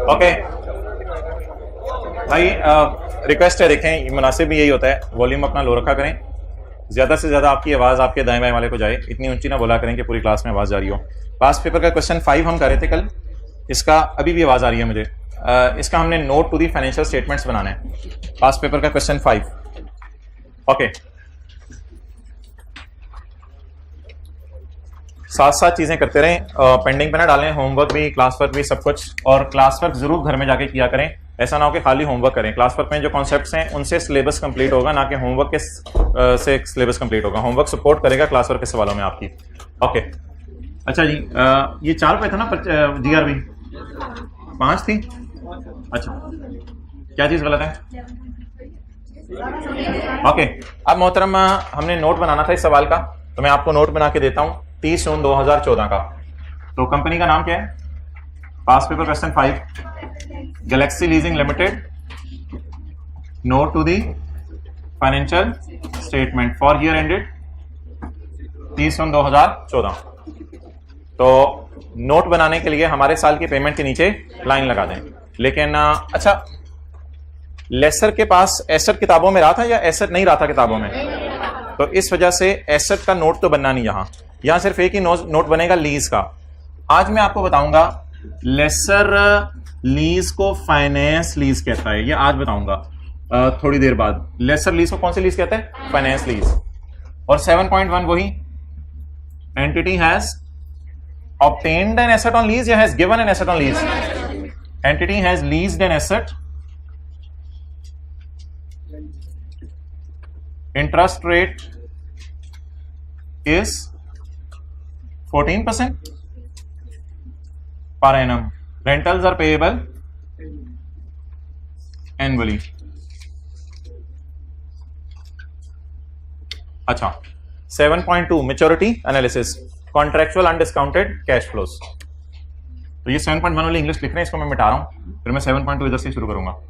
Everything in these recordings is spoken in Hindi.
ओके भाई, रिक्वेस्ट है, देखें मुनासिब भी यही होता है, वॉल्यूम अपना लो रखा करें, ज़्यादा से ज़्यादा आपकी आवाज़ आपके दाएं बाएं वाले को जाए, इतनी ऊंची ना बोला करें कि पूरी क्लास में आवाज़ जा रही हो। पास्ट पेपर का क्वेश्चन 5 हम कर रहे थे कल, इसका अभी भी आवाज़ आ रही है मुझे। इसका हमने note to the financial statements बनाना है, पास्ट पेपर का क्वेश्चन 5। ओके, साथ साथ चीज़ें करते रहें, पेंडिंग पे ना डालें, होमवर्क भी, क्लास वर्क भी, सब कुछ। और क्लास वर्क ज़रूर घर में जाके किया करें, ऐसा ना हो कि खाली होमवर्क करें। क्लास वर्क में जो कॉन्सेप्ट्स हैं उनसे सिलेबस कंप्लीट होगा, ना कि होमवर्क के से सिलेबस कंप्लीट होगा। होमवर्क सपोर्ट करेगा क्लास वर्क के सवालों में आपकी। ओके, अच्छा जी, ये 4 पे था ना GRB, 5 थी। अच्छा, क्या चीज़ गलत है? ओके, अब मोहतरम हमने नोट बनाना था इस सवाल का, तो मैं आपको नोट बना के देता हूँ 30 जून 2014 का। तो कंपनी का नाम क्या है? Past paper question 5, Galaxy Leasing Limited, note to the financial statement for year ended 30 June 2014। तो नोट बनाने के लिए हमारे साल की पेमेंट के नीचे लाइन लगा दें। लेकिन अच्छा, लेसर के पास एसेट किताबों में रहा था या एसेट नहीं रहा था किताबों में? तो इस वजह से एसेट का नोट तो बनना नहीं, यहां सिर्फ एक ही नोट बनेगा लीज का। आज मैं आपको बताऊंगा लेसर लीज को फाइनेंस लीज कहता है, ये आज बताऊंगा थोड़ी देर बाद। लेसर लीज को कौन सी लीज कहते हैं? Finance lease. और 7.1 वही, entity has obtained an asset on lease या has given an asset on lease? Entity has leased an asset, interest rate is 14% per annum. Rentals are payable annually. अच्छा, 7.2 maturity analysis, contractual undiscounted cash flows। तो ये 7.1 वाली इंग्लिश लिख रहे हैं, इसको मैं मिटा रहा हूं, फिर मैं 7.2 इधर से शुरू करूंगा,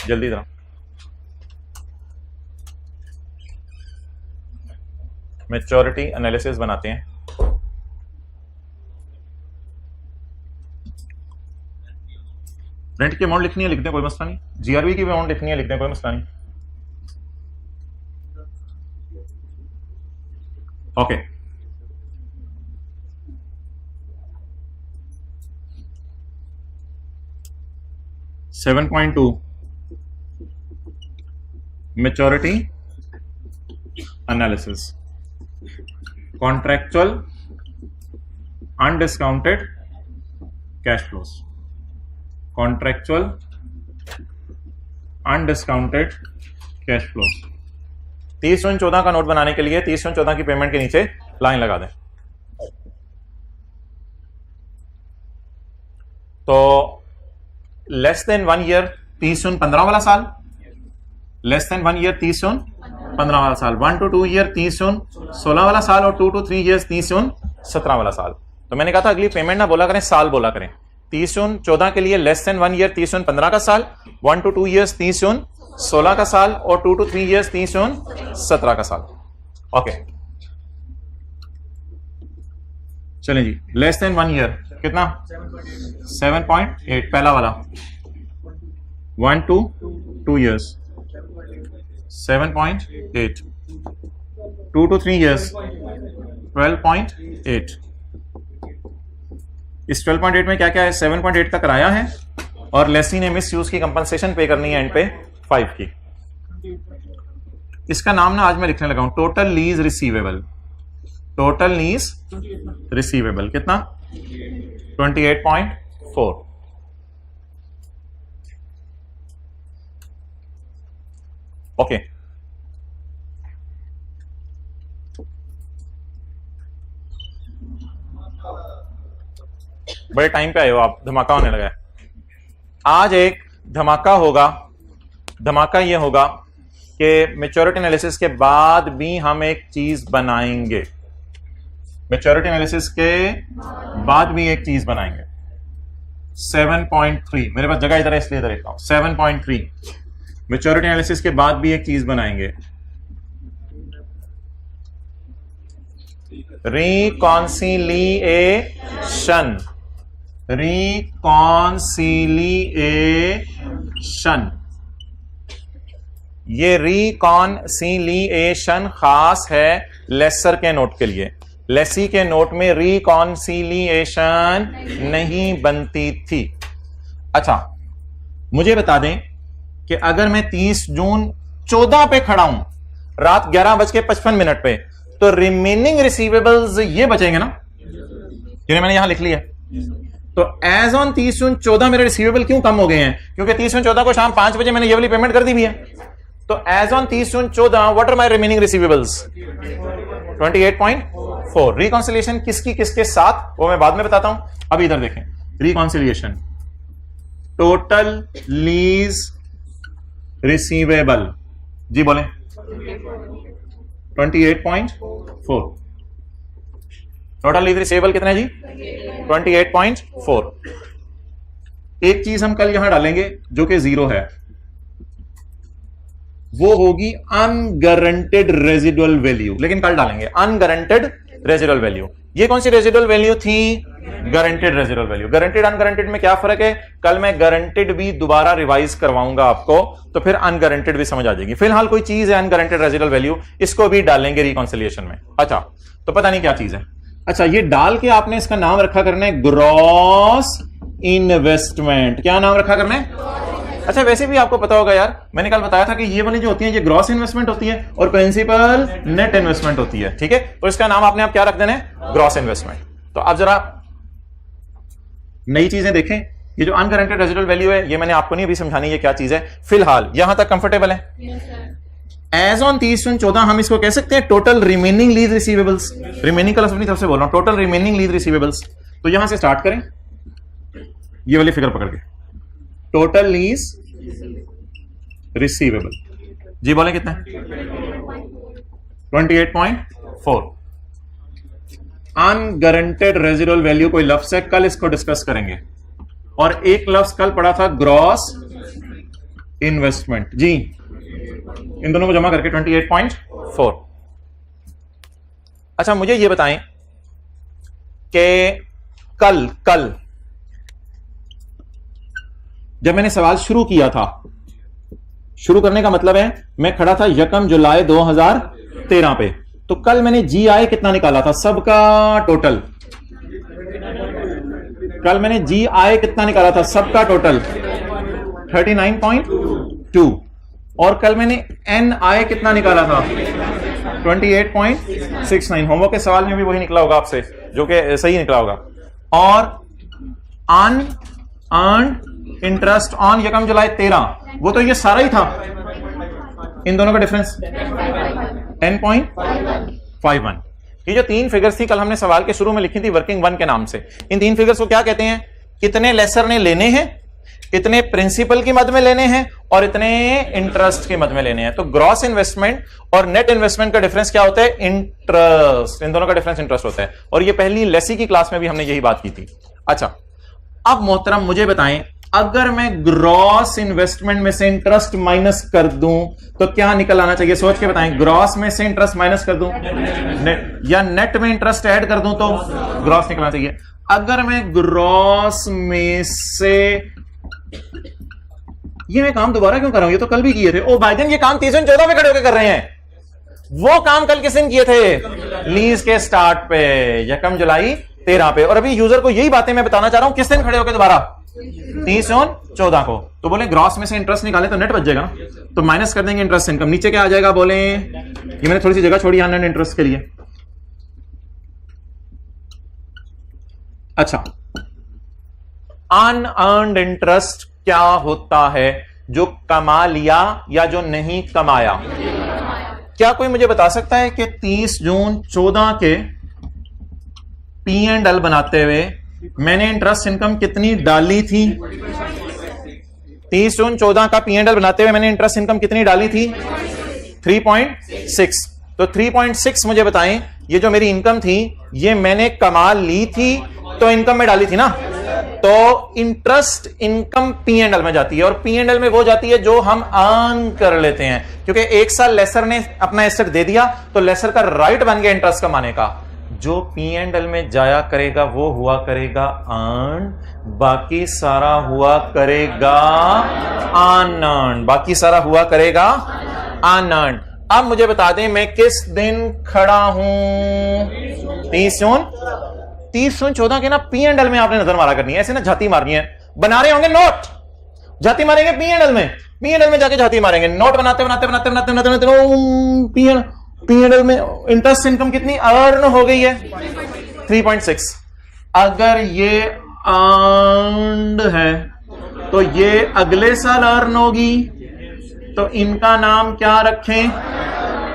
जल्दी जरा। मैच्योरिटी एनालिसिस बनाते हैं। रेंट की अमाउंट लिखनी है, लिख दें, कोई मसला नहीं। GRB की भी अमाउंट लिखनी है, लिख दें, कोई मसला नहीं। Okay, .2 maturity analysis, contractual undiscounted cash flows, contractual undiscounted cash flows. 30 June 14 का नोट बनाने के लिए 30 जून 14 की पेमेंट के नीचे लाइन लगा दें। तो लेस देन 1 ईयर 30 जून 15 वाला साल, लेस देन 1 ईयर 30 जून 15 वाला साल, 1 to 2 ईयर 30 जून 16 वाला साल, और 2 to 3 ईयर 30 जून 17 वाला साल। तो मैंने कहा था अगली पेमेंट ना बोला करें, साल बोला करें। 30 जून 14 के लिए लेस देन 1 ईयर 30 जून 15 का साल, 1 to 2 ईयर्स 30 जून 16 का साल, और 2 to 3 ईयर्स 30 जून 17 का साल। ओके, चलें जी, लेस देन 1 ईयर कितना? 7.8 पहला वाला, 1 to 2 ईयर्स 7.8, 2 to 3 years 12.8। इस 12.8 में क्या क्या है? 7.8 तक कराया है, और लेसी ने मिस यूज की कंपनसेशन पे करनी है एंड पे 5 की। इसका नाम ना आज मैं लिखने लगा हूं, total lease receivable. Total lease receivable कितना? 28.4। ओके, बड़े टाइम पे आए हो आप, धमाका होने लगा है आज। एक धमाका होगा, धमाका ये होगा कि मैच्योरिटी एनालिसिस के बाद भी हम एक चीज बनाएंगे। मैच्योरिटी एनालिसिस के बाद भी एक चीज बनाएंगे। 7.3, मेरे पास जगह इधर है इसलिए इधर लिखता हूं। 7.3 मैच्योरिटी एनालिसिस के बाद भी एक चीज बनाएंगे, रिकॉन्सिलिएशन। रिकॉन्सिलिएशन। ये रिकॉन्सिलिएशन खास है लेसर के नोट के लिए। लेसी के नोट में रिकॉन्सिलिएशन नहीं बनती थी। अच्छा, मुझे बता दें कि अगर मैं 30 जून 14 पे खड़ा हूं रात 11:55 पे, तो रिमेनिंग रिसीवेबल्स ये बचेंगे ना, क्योंकि मैंने यहां लिख लिया। तो एज ऑन 30 जून 14 मेरे रिसीवेबल क्यों कम हो गए हैं? क्योंकि 30 जून 14 को शाम 5 बजे मैंने ये वाली पेमेंट कर दी भी है। तो as on 30 June 14 what are my remaining receivables? 28.4। Reconciliation किसकी किसके साथ वो मैं बाद में बताता हूं। अब इधर देखें, रिकॉन्सिलिएशन टोटल लीज रिसीवेबल, जी बोले 28.4। टोटल लीज रिसीवेबल कितना है जी? 28.4। एक चीज हम कल यहां डालेंगे जो कि 0 है, वो होगी अनगारंटेड रेजिडुअल वैल्यू। लेकिन कल डालेंगे अनगारंटेड रेजिडुअल वैल्यू। ये कौन सी रेजिडुअल वैल्यू थी? Guaranteed residual value. गारंटेड अनगारंटेड में क्या फर्क है? कल मैं गारंटेड भी दोबारा रिवाइज करवाऊंगा आपको, तो फिर अनगारंटेड भी समझ आ जाएगी। फिलहाल कोई चीज है अनगारंटेड रेजिडुअल वैल्यू, इसको भी डालेंगे रिकॉन्सिलिएशन में। अच्छा, तो पता नहीं क्या चीज है। अच्छा, ये डाल के आपने इसका नाम रखा करना है ग्रॉस इन्वेस्टमेंट। क्या नाम रखा करना है? अच्छा, वैसे भी आपको पता होगा यार, मैंने कल बताया था कि ये वाली जो होती है ये ग्रॉस इन्वेस्टमेंट होती है और प्रिंसिपल नेट इन्वेस्टमेंट होती है। ठीक है, तो इसका नाम आपने आप क्या रख देना है? Gross investment. तो अब जरा नई चीजें देखें। ये जो अनगारंटेड रेजिडुअल वैल्यू है, ये मैंने आपको नहीं अभी समझानी ये क्या चीज है। फिलहाल यहां तक कंफर्टेबल है? एज ऑन 30 जून 14 हम इसको कह सकते हैं total remaining lease receivables. Remaining कल अपनी तरफ से बोल रहा हूं, टोटल रिमेनिंग लीज रिसीवेबल्स। तो यहां से स्टार्ट करें, ये वाली फिगर पकड़ के, टोटल लीज रिसीवेबल, जी बोले कितना? 28.4। अनगारंटेड रेजिडुअल वैल्यू कोई लफ्ज है, कल इसको डिस्कस करेंगे। और एक लफ्ज कल पढ़ा था ग्रॉस इन्वेस्टमेंट। जी, इन दोनों को जमा करके 28.4। अच्छा, मुझे ये बताएं कि कल जब मैंने सवाल शुरू किया था, शुरू करने का मतलब है मैं खड़ा था 1 जुलाई 2013 पे, तो कल मैंने GI कितना निकाला था? सबका टोटल। कल मैंने GI कितना निकाला था? सबका टोटल 39.2। और कल मैंने NI कितना निकाला था? 28.69। होमवर्क के सवाल में भी वही निकला होगा आपसे, जो कि सही निकला होगा। और अनअर्न्ड इंटरेस्ट ऑन 1 जुलाई 13, वो तो ये सारा ही था। इन दोनों का डिफरेंस 10.51। ये जो 3 फिगर्स थी कल हमने सवाल के शुरू में लिखी थी वर्किंग 1 के नाम से। इन 3 फिगर्स को क्या कहते हैं? कितने लेसर ने लेने हैं, इतने प्रिंसिपल की मद में लेने हैं और इतने इंटरेस्ट की मद में लेने हैं। तो ग्रॉस इन्वेस्टमेंट और नेट इन्वेस्टमेंट का डिफरेंस क्या होता है? इंटरेस्ट। इन दोनों का डिफरेंस इंटरेस्ट होता है। और ये पहली लेसी की क्लास में भी हमने यही बात की थी। अच्छा, अब मोहतरम मुझे बताएं, अगर मैं ग्रॉस इन्वेस्टमेंट में से इंटरेस्ट माइनस कर दूं तो क्या निकल आना चाहिए? सोच के बताएं। ग्रॉस में से इंटरेस्ट माइनस कर दूं या नेट में इंटरेस्ट ऐड कर दूं तो ग्रॉस निकलना चाहिए। अगर मैं ग्रॉस में से, ये मैं काम दोबारा क्यों कर रहा हूं? ये तो कल भी किए थे। ओ भाईजान, ये काम 30 जून 14 में खड़े होकर कर रहे हैं। वो काम कल किस दिन किए थे? लीज के स्टार्ट पे 1 जुलाई 13 पे। और अभी यूजर को यही बातें मैं बताना चाह रहा हूं, किस दिन खड़े होकर दोबारा? 30 जून 14 को। तो बोले ग्रॉस में से इंटरेस्ट निकाले तो नेट बच जाएगा ना, तो माइनस कर देंगे इंटरेस्ट इनकम। नीचे क्या आ जाएगा? बोले, ये मैंने थोड़ी सी जगह छोड़ी नेट इंटरेस्ट के लिए। अच्छा, अनअर्न्ड इंटरेस्ट क्या होता है? जो कमा लिया या जो नहीं कमाया। क्या कोई मुझे बता सकता है कि 30 जून 14 के P&L बनाते हुए मैंने इंटरेस्ट इनकम कितनी डाली थी? 30 जून 14 का P&L बनाते हुए मैंने इंटरेस्ट इनकम कितनी डाली थी? 3.6। तो 3.6 मुझे बताएं, ये जो मेरी इनकम थी ये मैंने कमा ली थी तो इनकम में डाली थी ना। तो इंटरेस्ट इनकम P&L में जाती है और P&L में वो जाती है जो हम अर्न कर लेते हैं, क्योंकि एक साल लेसर ने अपना एसेट दे दिया तो लेसर का राइट बन गया इंटरेस्ट कमाने का। जो P&L में जाया करेगा वो हुआ करेगा अर्न, बाकी सारा हुआ करेगा अनअर्न, बाकी सारा हुआ करेगा अनअर्न। अब मुझे बता दें मैं किस दिन खड़ा हूं? 30 जून 14 के ना P&L में आपने नजर मारा करनी है, ऐसे ना झाती मारनी है। बना रहे होंगे नोट, झाती मारेंगे P&L में जाके झाती मारेंगे। नोट बनाते P&L में इंटरेस्ट इनकम कितनी अर्न हो गई है? 3.6। अगर ये अर्न्ड है तो ये अगले साल अर्न होगी, तो इनका नाम क्या रखें?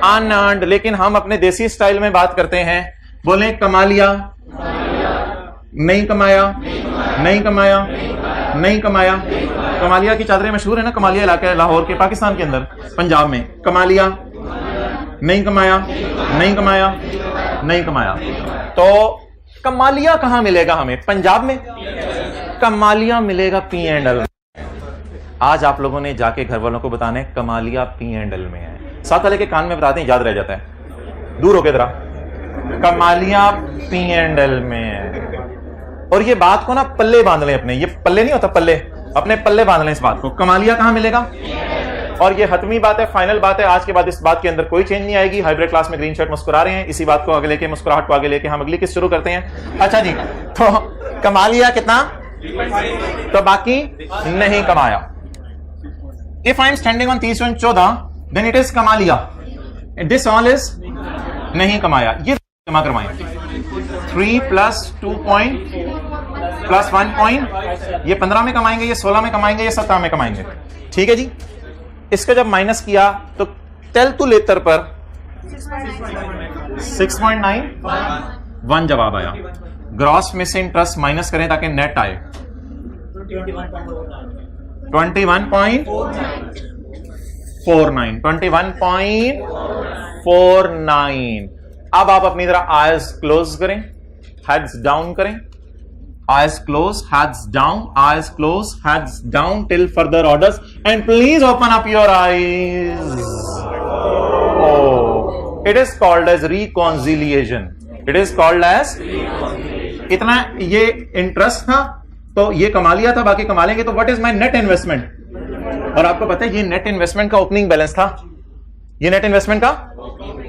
अनअर्न्ड। लेकिन हम अपने देसी स्टाइल में बात करते हैं, बोले कमा लिया, नहीं कमाया, नहीं कमाया, नहीं कमाया। कमालिया की चादरें मशहूर है ना, कमालिया इलाका लाहौर के, पाकिस्तान के अंदर, पंजाब में। कमा लिया, नहीं कमाया, नहीं कमाया, नहीं कमाया। तो कमालिया कहां मिलेगा हमें? पंजाब में। कमालिया मिलेगा P&L। आज आप लोगों ने जाके घर वालों को बताना है कमालिया P&L में है। साथ वाले के कान में बताते हैं, याद रह जाता है। दूर होके जरा, कमालिया P&L में है। और ये बात को ना पल्ले बांध लें अपने, ये पल्ले नहीं होता, पल्ले, अपने पल्ले बांध लें इस बात को। कमालिया कहां मिलेगा? और ये हतमी बात है, फाइनल बात है। आज के बाद इस बात के अंदर कोई चेंज नहीं आएगी। हाइब्रिड क्लास में ग्रीन शर्ट मुस्कुरा रहे हैं, इसी बात को आगे लेके, मुस्कुराहट को आगे लेके हम अगली किस्त शुरू करते हैं। अच्छा जी, तो कमालिया कितना? तो बाकी नहीं कमाया। If I am standing on 30 June 14, then it is कमालिया। दिस ऑल इज नहीं कमाया। ये जमा करवाएं। 3 + 2 + 1 पॉइंट, ये 15 में कमाएंगे, ये 16 में कमाएंगे, ये 17 में कमाएंगे। ठीक है जी। इसका जब माइनस किया तो कैलकुलेटर पर 6.91 जवाब आया। ग्रॉस में से इंटरेस्ट माइनस करें ताकि नेट आए 21.49। अब आप अपनी तरह आइज क्लोज करें, हेड्स डाउन करें, eyes closed, heads down, eyes closed, heads down till further orders, and please open up your eyes. Oh, it is called as reconciliation. It is called as इतना ये इंटरेस्ट था तो ये कमा लिया था, बाकी कमा लेंगे। तो what is my net investment? और आपको पता है ये नेट इन्वेस्टमेंट का ओपनिंग बैलेंस था, ये नेट इन्वेस्टमेंट का।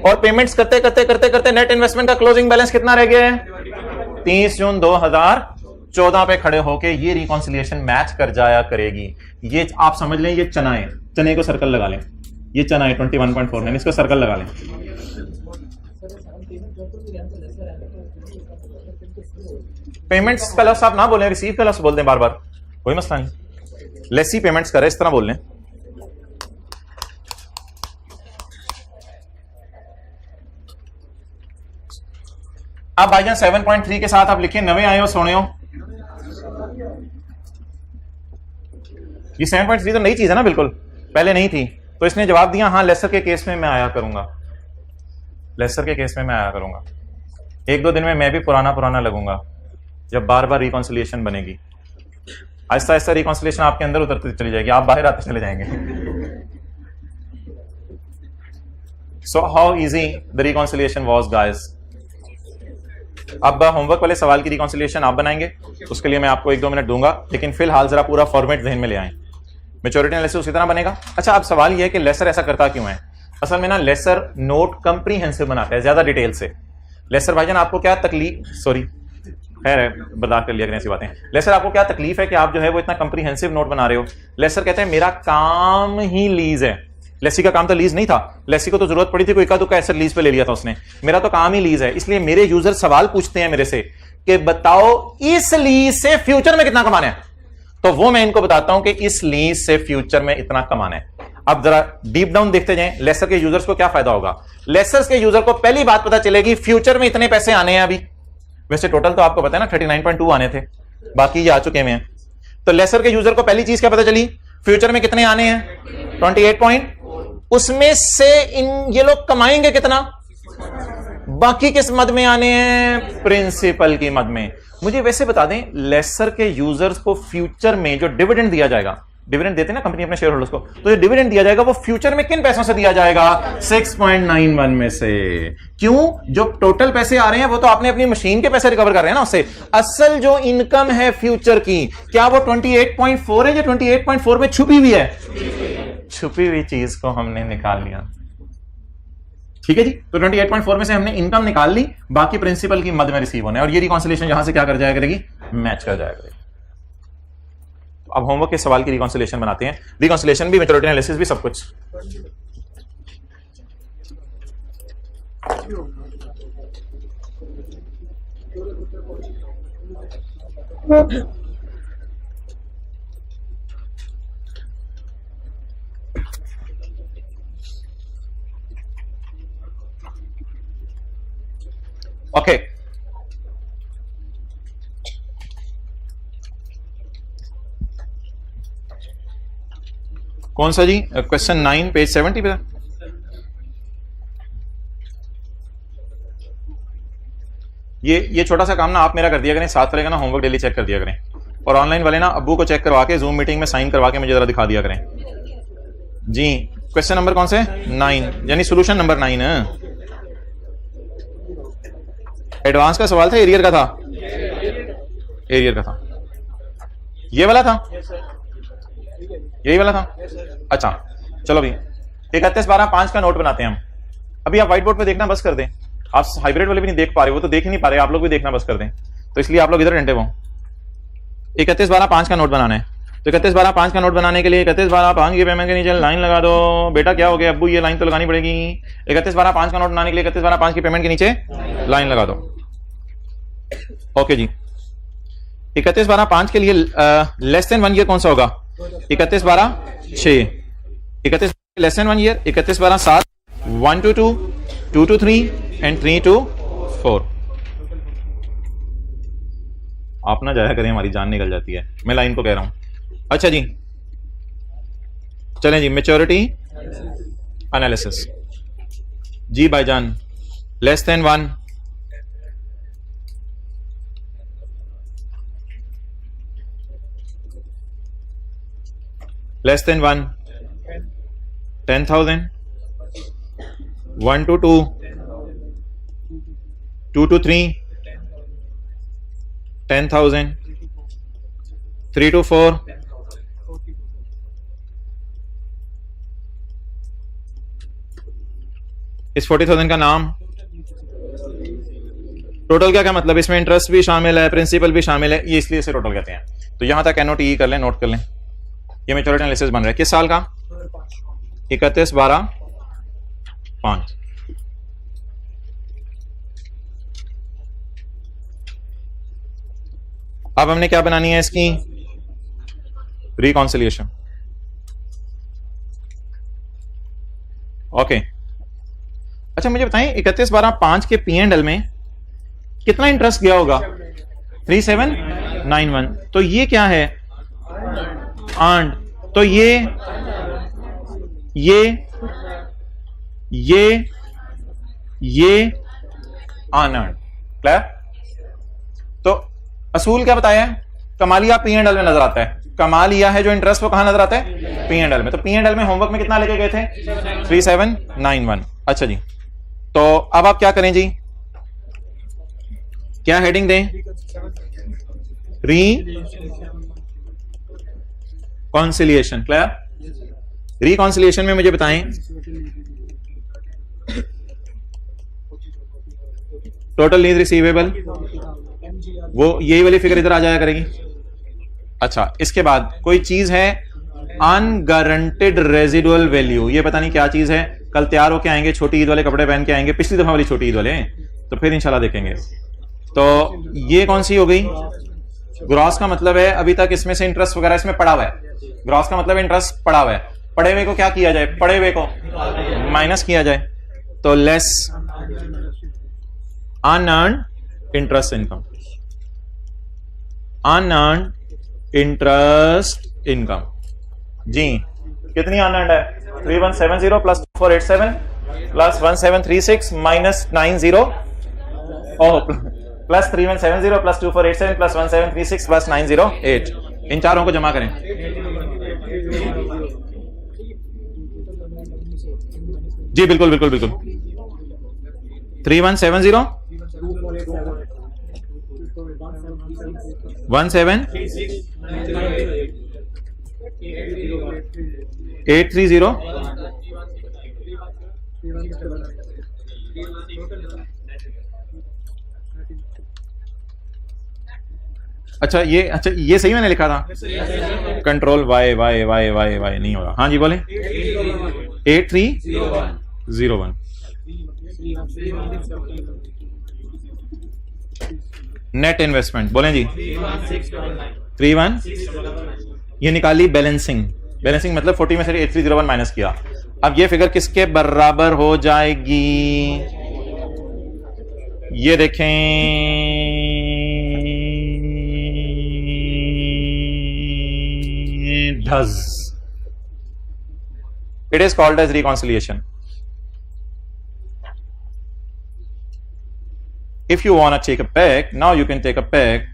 और पेमेंट्स करते करते करते करते नेट इन्वेस्टमेंट का क्लोजिंग बैलेंस कितना रह गया है? 30 जून 2014 पे खड़े होके ये रिकॉन्सिलिएशन मैच कर जाया करेगी। ये आप समझ लें, ये चना है, चने को सर्कल लगा लें। ये चना है 21.49, इसको सर्कल लगा लें। पेमेंट्स का लफ्ज आप ना बोलें, रिसीव का लफ्ज बोल दें बार बार, कोई मसला नहीं। लेसी पेमेंट्स करे, इस तरह बोल लें। अब भाईजान 7.3 के साथ आप लिखिए, नवे आए हो सोने हो। ये 7.3 तो नई चीज है ना, बिल्कुल पहले नहीं थी। तो इसने जवाब दिया हाँ लेसर के केस में मैं आया करूंगा, लेसर के केस में मैं आया करूंगा। 1-2 दिन में मैं भी पुराना लगूंगा जब बार बार रिकॉन्सिलिएशन बनेगी। आहिस्ता आहिस्ता रिकॉन्सिलिएशन आपके अंदर उतरती चली जाएगी, आप बाहर आते चले जाएंगे। So how easy the reconciliation was guys. अब होमवर्क वाले सवाल की रिकॉन्सिलिएशन आप बनाएंगे, उसके लिए मैं आपको 1-2 मिनट दूंगा, लेकिन फिलहाल जरा पूरा फॉर्मेट ज़हन में ले आएं। मैच्योरिटी एनालिसिस उसी तरह बनेगा। अच्छा, अब सवाल यह है कि लेसर ऐसा करता क्यों है? असल में ना लेसर नोट कंप्रीहेंसिव बनाता है ज्यादा डिटेल से। लेसर भाईजान आपको क्या तकलीफ, सॉरी खैर है, बर्दाश्त कर लिया करें ऐसी बातें। लेसर आपको क्या तकलीफ है कि आप जो है वो इतना कंप्रीहेंसिव नोट बना रहे हो? लेसर कहते हैं मेरा काम ही लीज है। लेसी का काम तो लीज नहीं था, लेसी को तो जरूरत पड़ी थी, कोई इक्का-दुक्का एसेट लीज पे ले लिया था उसने। मेरा तो काम ही लीज है, इसलिए मेरे यूजर सवाल पूछते हैं मेरे से कि बताओ इस लीज से फ्यूचर में कितना कमाना है। तो वो मैं इनको बताता हूं कि इस लीज से फ्यूचर में इतना कमाना है। अब जरा डीप डाउन देखते जाएं, लेसर के यूजर्स को क्या फायदा होगा। लेसर के यूजर को पहली बात पता चलेगी फ्यूचर में इतने पैसे आने हैं। अभी वैसे टोटल तो आपको पता है ना 39.2 आने थे, बाकी ये आ चुके हैं। तो लेसर के यूजर को पहली चीज क्या पता चली, फ्यूचर में कितने आने हैं 28 उसमें से ये लोग कमाएंगे कितना, बाकी किस मद में आने हैं, प्रिंसिपल की मद में। मुझे वैसे बता दें, लेसर के यूजर्स को फ्यूचर में जो डिविडेंड दिया जाएगा डिविडेंड देते ना कंपनी अपने शेयर होल्डर्स को, तो जो डिविडेंड दिया जाएगा वो फ्यूचर में किन पैसों से दिया जाएगा? 6.91 में से। क्यों? जो टोटल पैसे आ रहे हैं वो तो आपने अपनी मशीन के पैसे रिकवर कर रहे हैं ना उससे। असल जो इनकम है फ्यूचर की, क्या वो 28.4 है या 28.4 में छुपी हुई है? छुपी हुई चीज को हमने निकाल लिया। ठीक है जी, तो 28.4 में से हमने इनकम निकाल ली, बाकी प्रिंसिपल की मद में रिसीव होने, और ये रिकॉन्सिलेशन यहां से क्या कर जाया करेगी? मैच कर जाया करेगी। अब होमवर्क के सवाल की रिकॉन्सिलेशन बनाते हैं। रिकॉन्सिलेशन भी, मैच्योरिटी एनालिसिस भी, सब कुछ। ओके, कौन सा जी? क्वेश्चन 9 पेज 70 पे। ये छोटा सा काम ना आप मेरा कर दिया करें, साथ वाले का ना होमवर्क डेली चेक कर दिया करें, और ऑनलाइन वाले ना अब्बू को चेक करवा के जूम मीटिंग में साइन करवा के मुझे जरा दिखा दिया करें जी। क्वेश्चन नंबर कौन से? 9, यानी सोल्यूशन नंबर 9 है। एडवांस का सवाल था, एरियर का था? एरियर का था। ये वाला था? यही वाला था? अच्छा चलो भाई, 31/12/5 का नोट बनाते हैं हम। अभी आप व्हाइट बोर्ड पे देखना बस कर दें, आप हाइब्रिड वाले भी नहीं देख पा रहे, वो तो देख ही नहीं पा रहे, आप लोग भी देखना बस कर दें, तो इसलिए आप लोग इधर घंटे वो 31/12/5 का नोट बनाना है। तो 31/12/5 का नोट बनाने के लिए 31/12/5 की पेमेंट के नीचे लाइन लगा दो। बेटा क्या हो गया अब्बू, ये लाइन तो लगानी पड़ेगी। 31/12/5 का नोट बनाने के लिए 31/12/5 की पेमेंट के नीचे लाइन लगा दो। ओके जी, 31/12/5 के लिए लेस देन 1 ईयर कौन सा होगा? 31/12/6, 31 less than 1 year, 31/12/7, 1 to 2, 2 to 3 and 3 to 4। आप ना जाया करें, हमारी जान निकल जाती है, मैं लाइन को कह रहा हूं। अच्छा जी चलें जी, मैच्योरिटी एनालिसिस जी भाईजान। Less than 1, less than 1, 10,000, 1 to 2, 2 to 3, 10,000, 3 to 4, इस 40,000 का नाम टोटल क्या मतलब? इसमें इंटरेस्ट भी शामिल है, प्रिंसिपल भी शामिल है, ये इसलिए इसे टोटल कहते हैं। तो यहां तक NOT कर लें, नोट कर लें। ये मैच्योरिटी एनालिसिस बन रहा है किस साल का? 31/12/5। अब हमने क्या बनानी है इसकी? रिकॉन्सिलिएशन। ओके अच्छा मुझे बताएं 31/12/5 के P&L में कितना इंटरेस्ट गया होगा? 3791। तो ये क्या है? अर्न्ड। तो ये अनअर्न्ड। क्लियर? तो असूल क्या बताया है? कमालिया P&L में नजर आता है। कमालिया है जो इंटरेस्ट वो कहां नजर आता है? P&L में। तो P&L में होमवर्क में कितना लेके गए थे? 3791। अच्छा जी, तो अब आप क्या करें जी? क्या हेडिंग दें? रिकॉन्सिलिएशन। क्लियर? रिकॉन्सिलिएशन में मुझे बताएं टोटल लीज रिसीवेबल, वो यही वाली फिगर इधर आ जाया करेगी। अच्छा, इसके बाद कोई चीज है अनगारंटेड रेजिडुअल वैल्यू, ये पता नहीं क्या चीज है। कल तैयार होके आएंगे, छोटी ईद वाले कपड़े पहन के आएंगे, पिछली दफा वाली छोटी ईद वाले, तो फिर इंशाल्लाह देखेंगे। तो ये कौन सी हो गई? ग्रॉस का मतलब है अभी तक इसमें से इंटरेस्ट वगैरह इसमें पड़ा हुआ है। ग्रॉस का मतलब इंटरेस्ट पड़ा हुआ है। पड़े हुए को क्या किया जाए? पड़े हुए को माइनस किया जाए, तो less unearned interest income. Unearned interest income जी कितनी अनअर्न्ड है? 3170 plus 2487 plus 1736 minus 90 plus 3170 plus 2487 plus 1736 plus 908। इन चारों को जमा करें। जी बिल्कुल बिल्कुल बिल्कुल। 3170 17 830 अच्छा ये सही मैंने लिखा था। Control Y Y Y Y Y नहीं होगा। हाँ जी बोले 8301 नेट इन्वेस्टमेंट बोलें जी 31 ये निकाली बैलेंसिंग। बैलेंसिंग मतलब 40 में से 8301 माइनस किया। अब ये फिगर किसके बराबर हो जाएगी? ये देखें does. It is called as reconciliation. If you want to take a peg, now you can take a peg.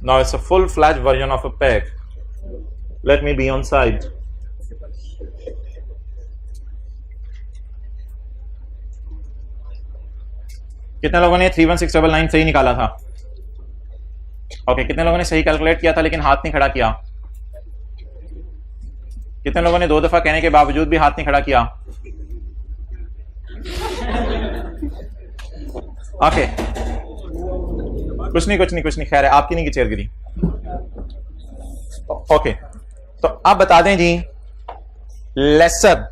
Now it's a full-fledged version of a peg. Let me be on side. कितने लोगों ने 31699 सही निकाला था? ओके कितने लोगों ने सही कैलकुलेट किया था लेकिन हाथ नहीं खड़ा किया? कितने लोगों ने 2 दफा कहने के बावजूद भी हाथ नहीं खड़ा किया? ओके कुछ नहीं खैर है आपकी नहीं की चेयर गिरी। ओके तो अब बता दें जी लेसर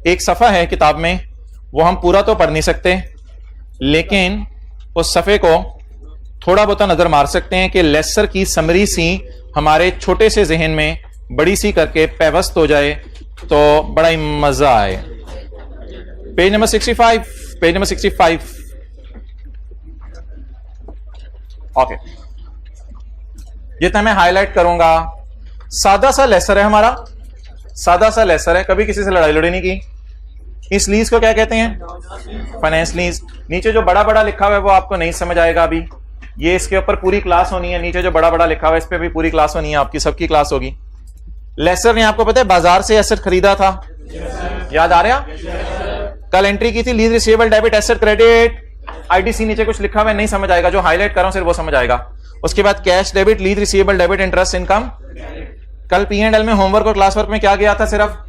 एक सफ़ा है किताब में, वो हम पूरा तो पढ़ नहीं सकते लेकिन उस सफ़े को थोड़ा बहुत नजर मार सकते हैं कि लेसर की समरी सी हमारे छोटे से जहन में बड़ी सी करके पेवस्त हो जाए तो बड़ा ही मजा आए। पेज नंबर 65 ओके जितना मैं हाईलाइट करूंगा सादा सा लेसर है हमारा, सादा सा लेसर है, कभी किसी से लड़ाई नहीं की। इस लीज को क्या कहते हैं? Finance lease. नीचे जो बड़ा बड़ा लिखा हुआ है वो आपको नहीं समझ आएगा अभी, ये इसके ऊपर पूरी क्लास होनी है। नीचे जो बड़ा बड़ा लिखा हुआ है इस पे भी पूरी क्लास होनी है, आपकी सबकी क्लास होगी। लेसर ने आपको पता है बाजार से एसेट खरीदा था, याद आ रहा? कल एंट्री की थी lease receivable debit asset credit ITC, नीचे कुछ लिखा हुआ है नहीं समझ आएगा, जो हाईलाइट कर रहा हूं सिर्फ वो समझ आएगा। उसके बाद cash debit lease receivable debit interest income. कल P&L में होमवर्क और क्लास वर्क में क्या गया था? सिर्फ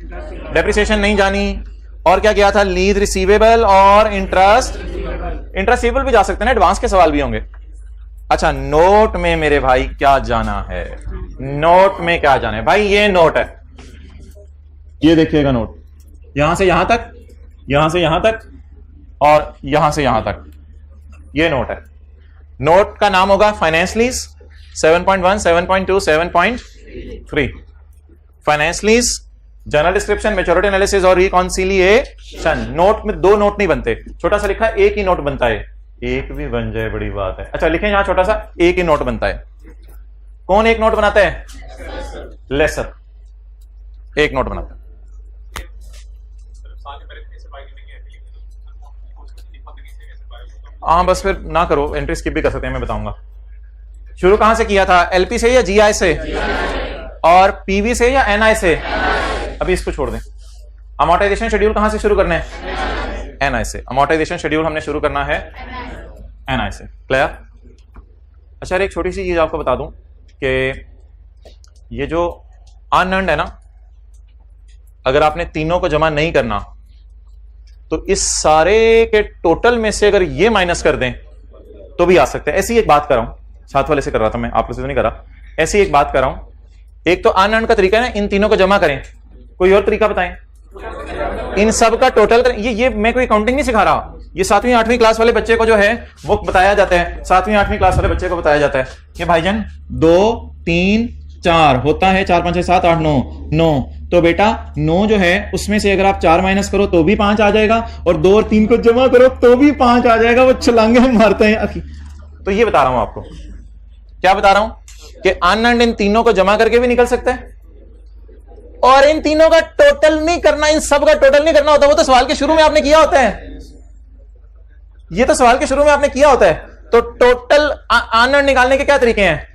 डेप्रिसिएशन नहीं जानी, और क्या गया था? लीज रिसीवेबल और इंटरेस्ट रिसीवेबल भी जा सकते हैं ना, एडवांस के सवाल भी होंगे। अच्छा नोट में मेरे भाई क्या जाना है? नोट में क्या जाना है भाई? ये नोट है, ये देखिएगा नोट, यहां से यहां तक, यहां से यहां तक और यहां से यहां तक, ये नोट है। नोट का नाम होगा finance lease 7.1 7.2 7.3। Finance lease, general description, maturity analysis और रिकॉन्सिलिएशन। नोट में 2 नोट नहीं बनते, छोटा सा लिखा है एक ही नोट बनता है, एक भी बन जाए बड़ी बात है। अच्छा लिखें यहां छोटा सा, एक ही नोट बनता है। कौन एक नोट बनाता है? लेसर एक नोट बनाता है। हाँ बस फिर ना करो, एंट्री स्किप भी कर सकते हैं, मैं बताऊंगा। शुरू कहां से किया था? एलपी से या जीआई से? और पीवी से या एनआई से? अभी इसको छोड़ दें। अमोर्टाइजेशन शेड्यूल कहां से शुरू करना है? एनआई से। अमोर्टाइजेशन शेड्यूल हमने शुरू करना है एनआई से। क्लियर? अच्छा एक छोटी सी चीज आपको बता दूं कि ये जो अनअर्न्ड है ना, अगर आपने तीनों को जमा नहीं करना तो इस सारे के टोटल में से अगर ये माइनस कर दें तो भी आ सकते हैं। ऐसी एक बात कर रहा हूं, साथ वाले से कर रहा था मैं, आप लोग से तो नहीं कर रहा, ऐसी एक बात कर रहा हूं। एक तो अनअर्न्ड का तरीका है ना, इन तीनों को जमा करें, कोई और तरीका बताएं? इन सब का टोटल करें। ये मैं कोई काउंटिंग नहीं सिखा रहा, ये 7वीं 8वीं क्लास वाले बच्चे को जो है वो बताया जाता है, 7वीं 8वीं क्लास वाले बच्चे को बताया जाता है कि भाईजान 2 3 4 होता है, 4 5 6 7 8 9 तो बेटा 9 जो है उसमें से अगर आप 4 माइनस करो तो भी 5 आ जाएगा, और 2 और 3 को जमा करो तो भी 5 आ जाएगा। वो छलांगे हम मारते हैं। तो ये बता रहा हूं आपको, क्या बता रहा हूं कि अनअर्न्ड इन तीनों को जमा करके भी निकल सकता है, और इन तीनों का टोटल नहीं करना, इन सब का टोटल नहीं करना होता। वो तो सवाल के शुरू में आपने किया होता है, ये तो सवाल के शुरू में आपने किया होता है। तो टोटल अनअर्न्ड निकालने के क्या तरीके हैं?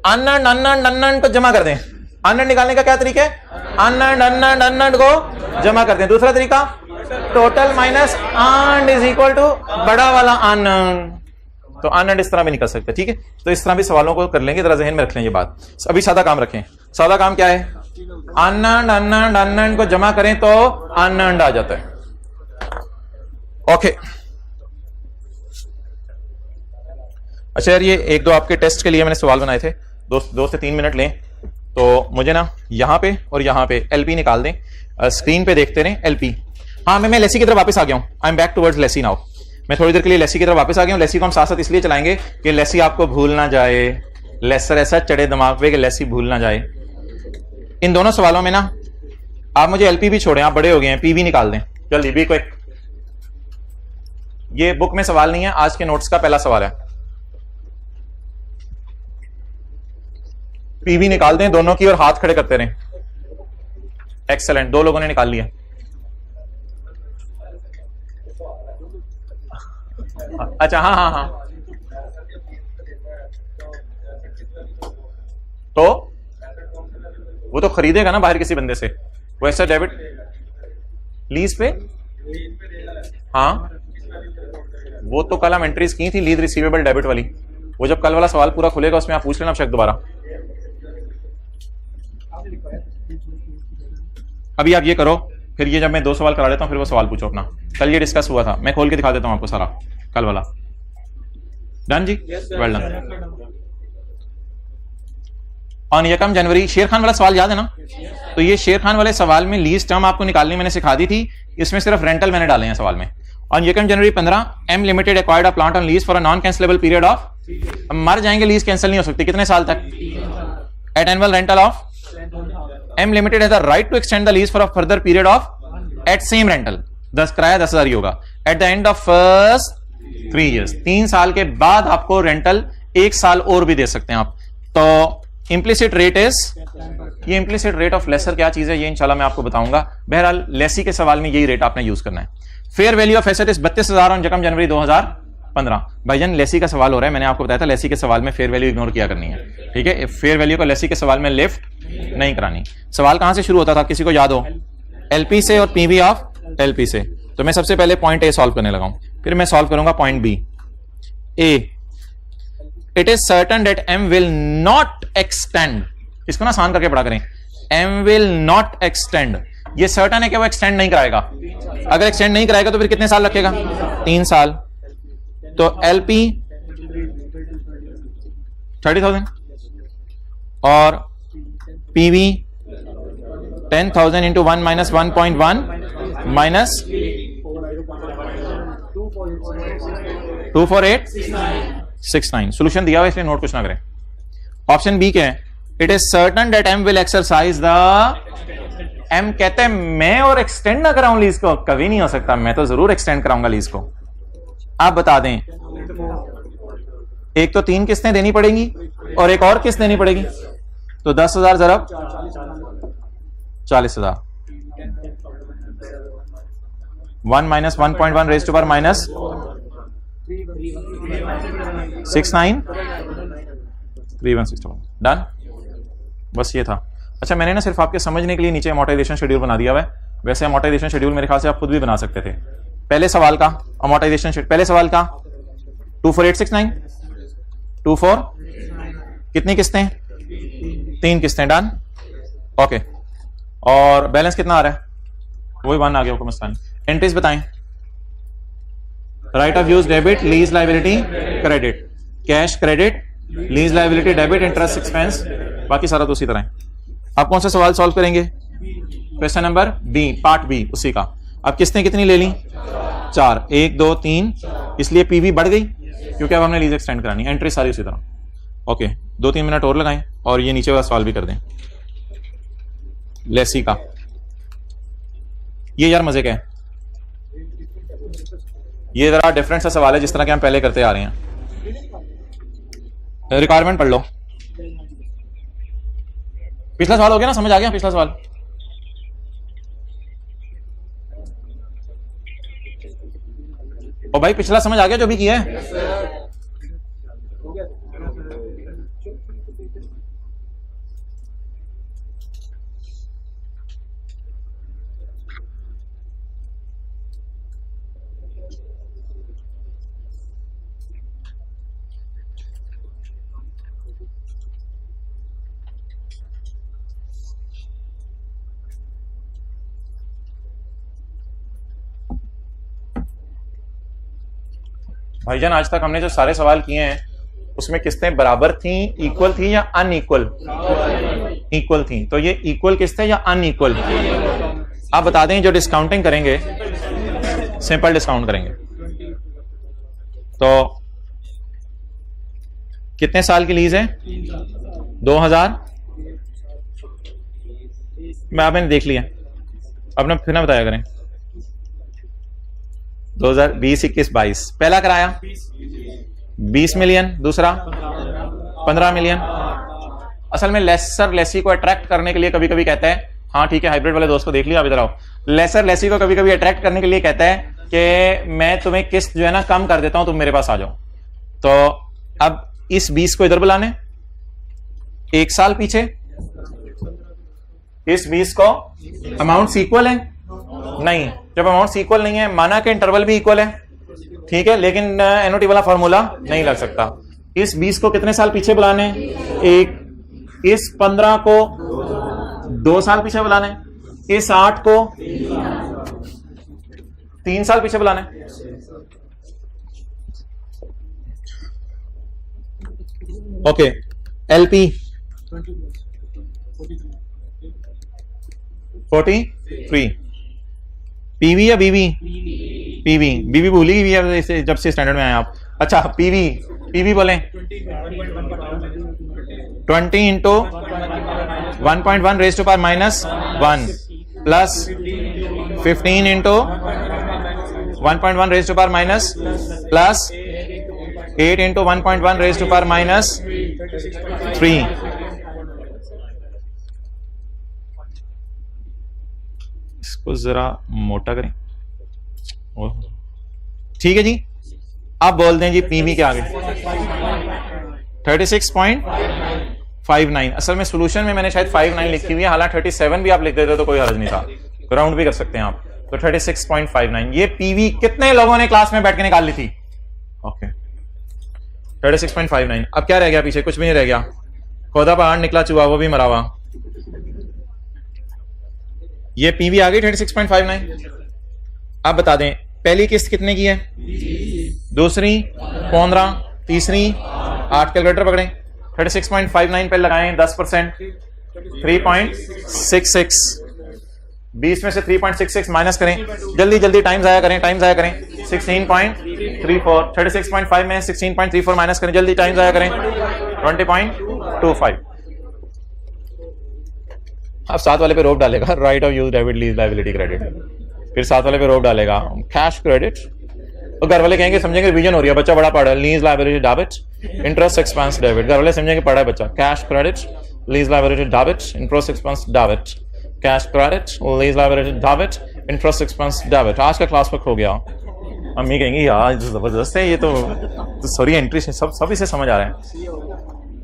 अनअर्न्ड को जमा कर दें, अनअर्न्ड निकालने का क्या तरीका है? अनअर्न्ड अनअर्न्ड अनअर्न्ड को जमा करते हैं। दूसरा तरीका total minus earned is equal to बड़ा वाला अनअर्न्ड। तो अनअर्न्ड इस तरह भी निकल सकते हैं, ठीक है। तो इस तरह भी सवालों को कर लेंगे, जरा जहन में रख लें ये बात। अभी सादा काम रखें। सादा काम क्या है? अनअर्न्ड अनअर्न्ड अनअर्न्ड को जमा करें तो अनअर्न्ड आ जाता है। ओके, अच्छा यार, ये एक दो आपके टेस्ट के लिए मैंने सवाल बनाए थे। 2 से 3 मिनट लें तो मुझे ना यहां पे और यहां पे एलपी निकाल दें। स्क्रीन पे देखते रहें एलपी। हाँ, मैं लेसी की तरफ वापस आ गया हूं। I am back towards lessee now. मैं थोड़ी देर के लिए लेसी की तरफ वापस आ गया हूं। लेसी को हम साथ साथ इसलिए चलाएंगे कि लेसी आपको भूल ना जाए, लेसर ऐसा चढ़े दिमाग पे कि लेसी भूल ना जाए। इन दोनों सवालों में ना आप मुझे एलपी भी छोड़ें, आप बड़े हो गए हैं, पी भी निकाल दें जल्दी भी। क्विक, ये बुक में सवाल नहीं है, आज के नोट्स का पहला सवाल है। पी भी निकाल दें दोनों की और हाथ खड़े करते रहें। एक्सेलेंट, 2 लोगों ने निकाल लिया। अच्छा, हाँ हाँ हाँ, तो वो तो खरीदेगा ना बाहर किसी बंदे से, वैसा डेबिट लीज पे। हाँ, वो तो कल हम एंट्रीज की थी लीज रिसीवेबल डेबिट वाली। वो जब कल वाला सवाल पूरा खुलेगा उसमें आप पूछ लेना शक दोबारा। अभी आप ये करो, फिर ये जब मैं 2 सवाल करा देता हूं फिर वो सवाल पूछो अपना। कल ये डिस्कस हुआ था, मैं खोल के दिखा देता हूं आपको सारा कल वाला। डन जी, वेल डन। ऑन यकम जनवरी, शेर खान वाला सवाल याद है ना? तो ये शेर खान वाले सवाल में लीज टर्म आपको निकालनी मैंने सिखा दी थी, इसमें सिर्फ रेंटल मैंने डाले हैं सवाल में। ऑन यकम जनवरी 15 M Limited acquired a plant on lease for a non cancellable period of, मर जाएंगे लीज कैंसिल नहीं हो सकती, कितने साल तक? At annual rental of M Limited has the right to extend the lease for a further period of at same rental. 10 किराया 10,000 ही होगा। At the end of first 3 years, 3 साल के बाद आपको रेंटल 1 साल और भी दे सकते हैं आप। तो इम्प्लिसिट रेट इज, ये इम्प्लिसिट रेट ऑफ लेसर क्या चीज है ये इंशाल्लाह मैं आपको बताऊंगा। बहरहाल लेसी के सवाल में यही रेट आपने यूज करना है। Fair value of asset is 32,000 on यकम जनवरी 2015। भाईजान लेसी का सवाल हो रहा है, मैंने आपको बताया था लेसी के सवाल में फेयर वैल्यू इग्नोर किया करनी है, ठीक है। फेयर वैल्यू को लेसी के सवाल में लिफ्ट नहीं करानी। सवाल कहां से शुरू होता था किसी को याद हो? एलपी से और पीवी ऑफ एलपी से। तो मैं सबसे पहले पॉइंट ए सॉल्व करने लगा हूं, फिर मैं सॉल्व करूंगा point B. A, it is certain that M will not extend, इसको ना आसान करके पढ़ा करें। एम विल नॉट एक्सटेंड, ये सर्टन है कि वो एक्सटेंड नहीं कराएगा। अगर एक्सटेंड नहीं कराएगा तो फिर कितने साल रखेगा? 3 साल। तो एलपी 30,000 और PV 10,000 into 1 minus 1.1 minus 24869। Solution दिया हुआ इसलिए नोट कुछ ना करें। ऑप्शन बी क्या है? It is certain that M will exercise the, M कहते हैं मैं और एक्सटेंड ना कराऊं लीज को, कभी नहीं हो सकता, मैं तो जरूर एक्सटेंड कराऊंगा लीज को। आप बता दें, एक तो 3 किस्तें देनी पड़ेंगी और एक और किस्त देनी पड़ेगी, तो 10,000 ज़रब 40,000, 1 minus 1.1 raise to power minus 69 3161। Done, बस ये था। अच्छा, मैंने ना सिर्फ आपके समझने के लिए नीचे अमोर्टाइजेशन शेड्यूल बना दिया हुआ है। वैसे अमोर्टाइजेशन शेड्यूल मेरे ख्याल से आप खुद भी बना सकते थे। पहले सवाल का अमोर्टाइजेशन शेड्यूल, पहले सवाल का 24869 24, कितनी किस्तें? 3 किस्तें। Done, okay. और बैलेंस कितना आ रहा है? वही 1 आ गया, मसलन। एंट्रीज बताएं। Right of use debit, lease liability credit, cash credit, lease liability debit, interest expense, बाकी सारा तो उसी तरह है। आप कौन सा सवाल सॉल्व करेंगे? Question number B, part B उसी का। अब किस्तें कितनी ले ली? 4, 1 2 3, इसलिए पीवी बढ़ गई क्योंकि अब हमने लीज एक्सटेंड करानी। एंट्री सारी उसी तरह। ओके, 2-3 मिनट और लगाएं और ये नीचे वाला सवाल भी कर दें लेसी का। ये यार मजे का है, ये जरा डिफरेंट सा सवाल है जिस तरह के हम पहले करते आ रहे हैं। रिक्वायरमेंट पढ़ लो। पिछला सवाल हो गया ना, समझ आ गया पिछला सवाल? ओ भाई, पिछला समझ आ गया जो भी किया है? भाईजान आज तक हमने जो सारे सवाल किए हैं उसमें किस्तें बराबर थी, इक्वल थी या अनइक्वल? इक्वल थी। तो ये इक्वल किस्तें या अनइक्वल? आप बता दें। जो डिस्काउंटिंग करेंगे सिंपल डिस्काउंट करेंगे तो कितने साल की लीज है? 2000। मैं आपने देख लिया, अपना फिर ना बताया करें। 2020, 21, 22 पहला कराया 20 मिलियन, दूसरा 15 मिलियन। असल में लेसर लेसी को अट्रैक्ट करने के लिए कभी कभी कहता है, हाँ ठीक है हाइब्रिड वाले दोस्त को देख लिया, आप इधर आओ। लेसर लेसी को कभी कभी अट्रैक्ट करने के लिए कहता है कि मैं तुम्हें किस्त जो है ना कम कर देता हूं, तुम मेरे पास आ जाओ। तो अब इस 20 को इधर बुलाने, 1 साल पीछे, इस 20 को अमाउंट इक्वल है नहीं। जब अमाउंट इक्वल नहीं है, माना कि इंटरवल भी इक्वल है, ठीक है, लेकिन एनओटी वाला फॉर्मूला नहीं लग सकता। इस 20 को कितने साल पीछे बुलाने? एक। इस 15 को 2 साल पीछे बुलाने, इस 8 को 3 साल पीछे बुलाने। ओके, एलपी 43, पीवी या बीवी? पीवी। बीवी भूली हुई है जब से स्टैंडर्ड में आए आप। अच्छा, पीवी बोलें 20 into 1.1 raise to power -1 plus 15 into 1.1 raise to power minus plus 8 into 1.1 raise to power -3। इसको जरा मोटा करें, ठीक है जी। आप बोल दें जी पीवी के आगे 36.59। असल में सॉल्यूशन में मैंने शायद 59 लिखी हुई है, हालांकि 37 भी आप लिख देते तो कोई हर्ज नहीं था, राउंड भी कर सकते हैं आप। तो 36.59 ये पीवी कितने लोगों ने क्लास में बैठ के निकाल ली थी? ओके, 36.59। अब क्या रह गया पीछे? कुछ भी नहीं रह गया। खोदा पहाड़ निकला चूहा, वो भी मरा हुआ। ये पीवी आ गई 36.59। अब बता दें पहली किस्त कितने की है? दूसरी 15, तीसरी 8। कैलकुलेटर पकड़ें, 36.59 पे लगाएं 10%, 3.66। 20 में से 3.66 माइनस करें, जल्दी जल्दी टाइम जाया करें, 16.34। 36.5 में 16.34 माइनस करें, जल्दी टाइम जाया करें, 20.25। अब साथ वाले पे रोप डालेगा right of use debit lease liability credit, फिर साथ वाले पे रोप डालेगा कैश क्रेडिट। तो घर वाले कहेंगे समझेंगे रिवीजन हो रही है, बच्चा बड़ा पढ़ा है, lease liability debit, interest expense debit. घर वाले समझेंगे पढ़ा है बच्चा, cash credit, lease liability debit, interest expense debit, cash credit, lease liability debit, interest expense debit. आज का क्लास वर्क हो गया। अम्मी कहेंगी यार जबरदस्त है ये तो सॉरी एंट्री सब इसे समझ आ रहे हैं।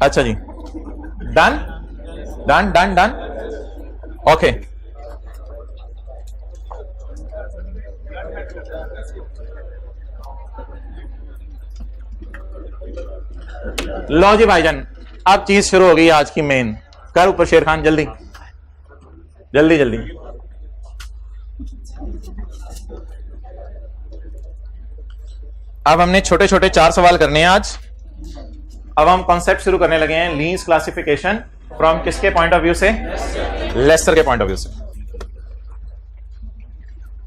अच्छा जी, done done done done, okay. लो जी भाईजान, अब चीज शुरू हो गई आज की मेन। कर ऊपर शेर खान, जल्दी जल्दी जल्दी। अब हमने छोटे छोटे 4 सवाल करने हैं आज। अब हम कॉन्सेप्ट शुरू करने लगे हैं, लीज क्लासिफिकेशन फ्रॉम किसके पॉइंट ऑफ व्यू से? लेसर के पॉइंट ऑफ व्यू से।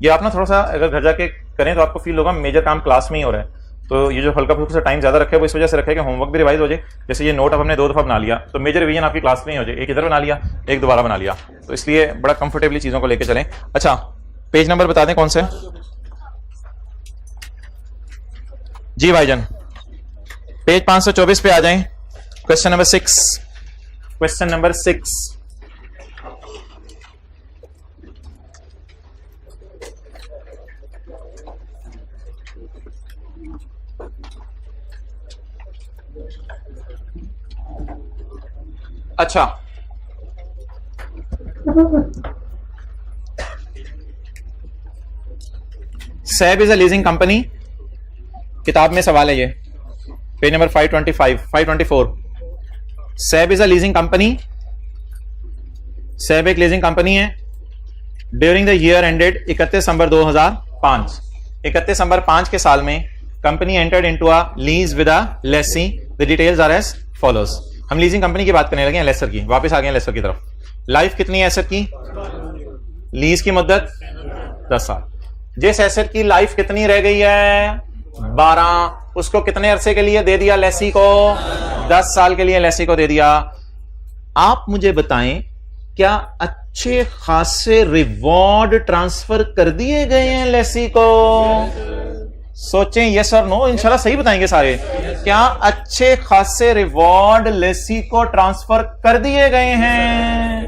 ये आप ना थोड़ा सा अगर घर जाके करें तो आपको फील होगा मेजर काम क्लास में ही हो रहा है। तो ये जो हल्का फुल्का सा टाइम ज्यादा रखे वो इस वजह से रखे कि होमवर्क भी रिवाइज हो जाए। जैसे ये नोट अब हमने 2 दफा बना लिया तो मेजर रिवीजन आपकी क्लास में ही हो जाए। एक इधर बना लिया, एक दोबारा बना लिया, तो इसलिए बड़ा कंफर्टेबली चीजों को लेकर चलें। अच्छा, पेज नंबर बता दें कौन से? जी भाईजान, पेज 524 पे आ जाएं। Question number 6। Question number 6। अच्छा, Saab is a leasing company, किताब में सवाल है ये, page number 524। Saab is a leasing company, Saab एक लीजिंग कंपनी है। During the year ended 31 December 2005, 31 दिसंबर 5 के साल में company entered into a lease with a lessee, the details are as follows. हम लीजिंग कंपनी की बात करने लगे हैं, लेसर की, वापस आ गए लेसर की तरफ। लाइफ कितनी है एसेट की? लीज की मुद्दत 10 साल। जिस एसेट की लाइफ कितनी रह गई है? 12, उसको कितने अरसे के लिए दे दिया लेसी को? 10 साल के लिए लेसी को दे दिया। आप मुझे बताएं, क्या अच्छे खासे रिवॉर्ड ट्रांसफर कर दिए गए हैं लेसी को? सोचें यस और नो, इंशाल्लाह सही बताएंगे सारे। क्या अच्छे खासे रिवॉर्ड लेसी को ट्रांसफर कर दिए गए हैं?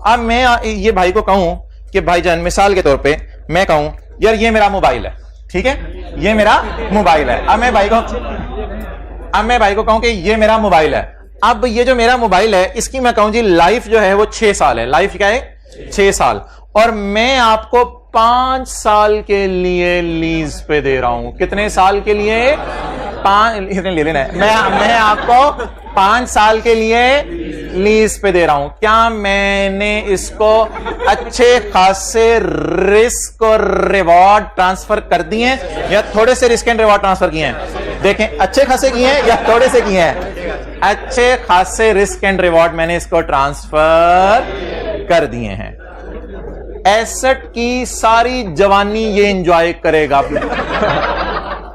अब मैं ये भाई को कहूं कि भाईजान, मिसाल के तौर पे मैं कहूं यार ये मेरा मोबाइल है, ठीक है, ये मेरा मोबाइल है। अब मैं भाई को कहूं कि ये मेरा मोबाइल है। अब ये जो मेरा मोबाइल है इसकी मैं कहूं जी लाइफ जो है वो 6 साल है। लाइफ क्या है? 6 साल। और मैं आपको 5 साल के लिए लीज पे दे रहा हूं। कितने साल के लिए? 5 ले लेना है। मैं आपको 5 साल के लिए लीज पे दे रहा हूं। क्या मैंने इसको अच्छे खासे रिस्क और रिवॉर्ड ट्रांसफर कर दिए हैं या थोड़े से रिस्क एंड रिवॉर्ड ट्रांसफर किए हैं? देखें, अच्छे खासे किए हैं या थोड़े से किए हैं? अच्छे खासे रिस्क एंड रिवॉर्ड मैंने इसको ट्रांसफर कर दिए हैं। एसेट की सारी जवानी ये एंजॉय करेगा।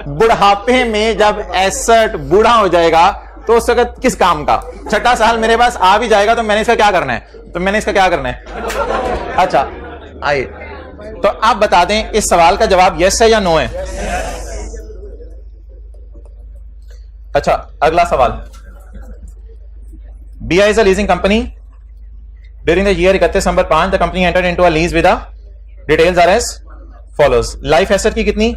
बुढ़ापे में जब एसेट बूढ़ा हो जाएगा तो उस वक्त किस काम का? 6ठा साल मेरे पास आ भी जाएगा तो मैंने इसका क्या करना है? अच्छा आइए, तो आप बता दें इस सवाल का जवाब यस है या नो है? अच्छा, अगला सवाल। BI is a leasing company. During the year 31 December 5, the company entered into a lease with a details are as follows. Life asset की कितनी?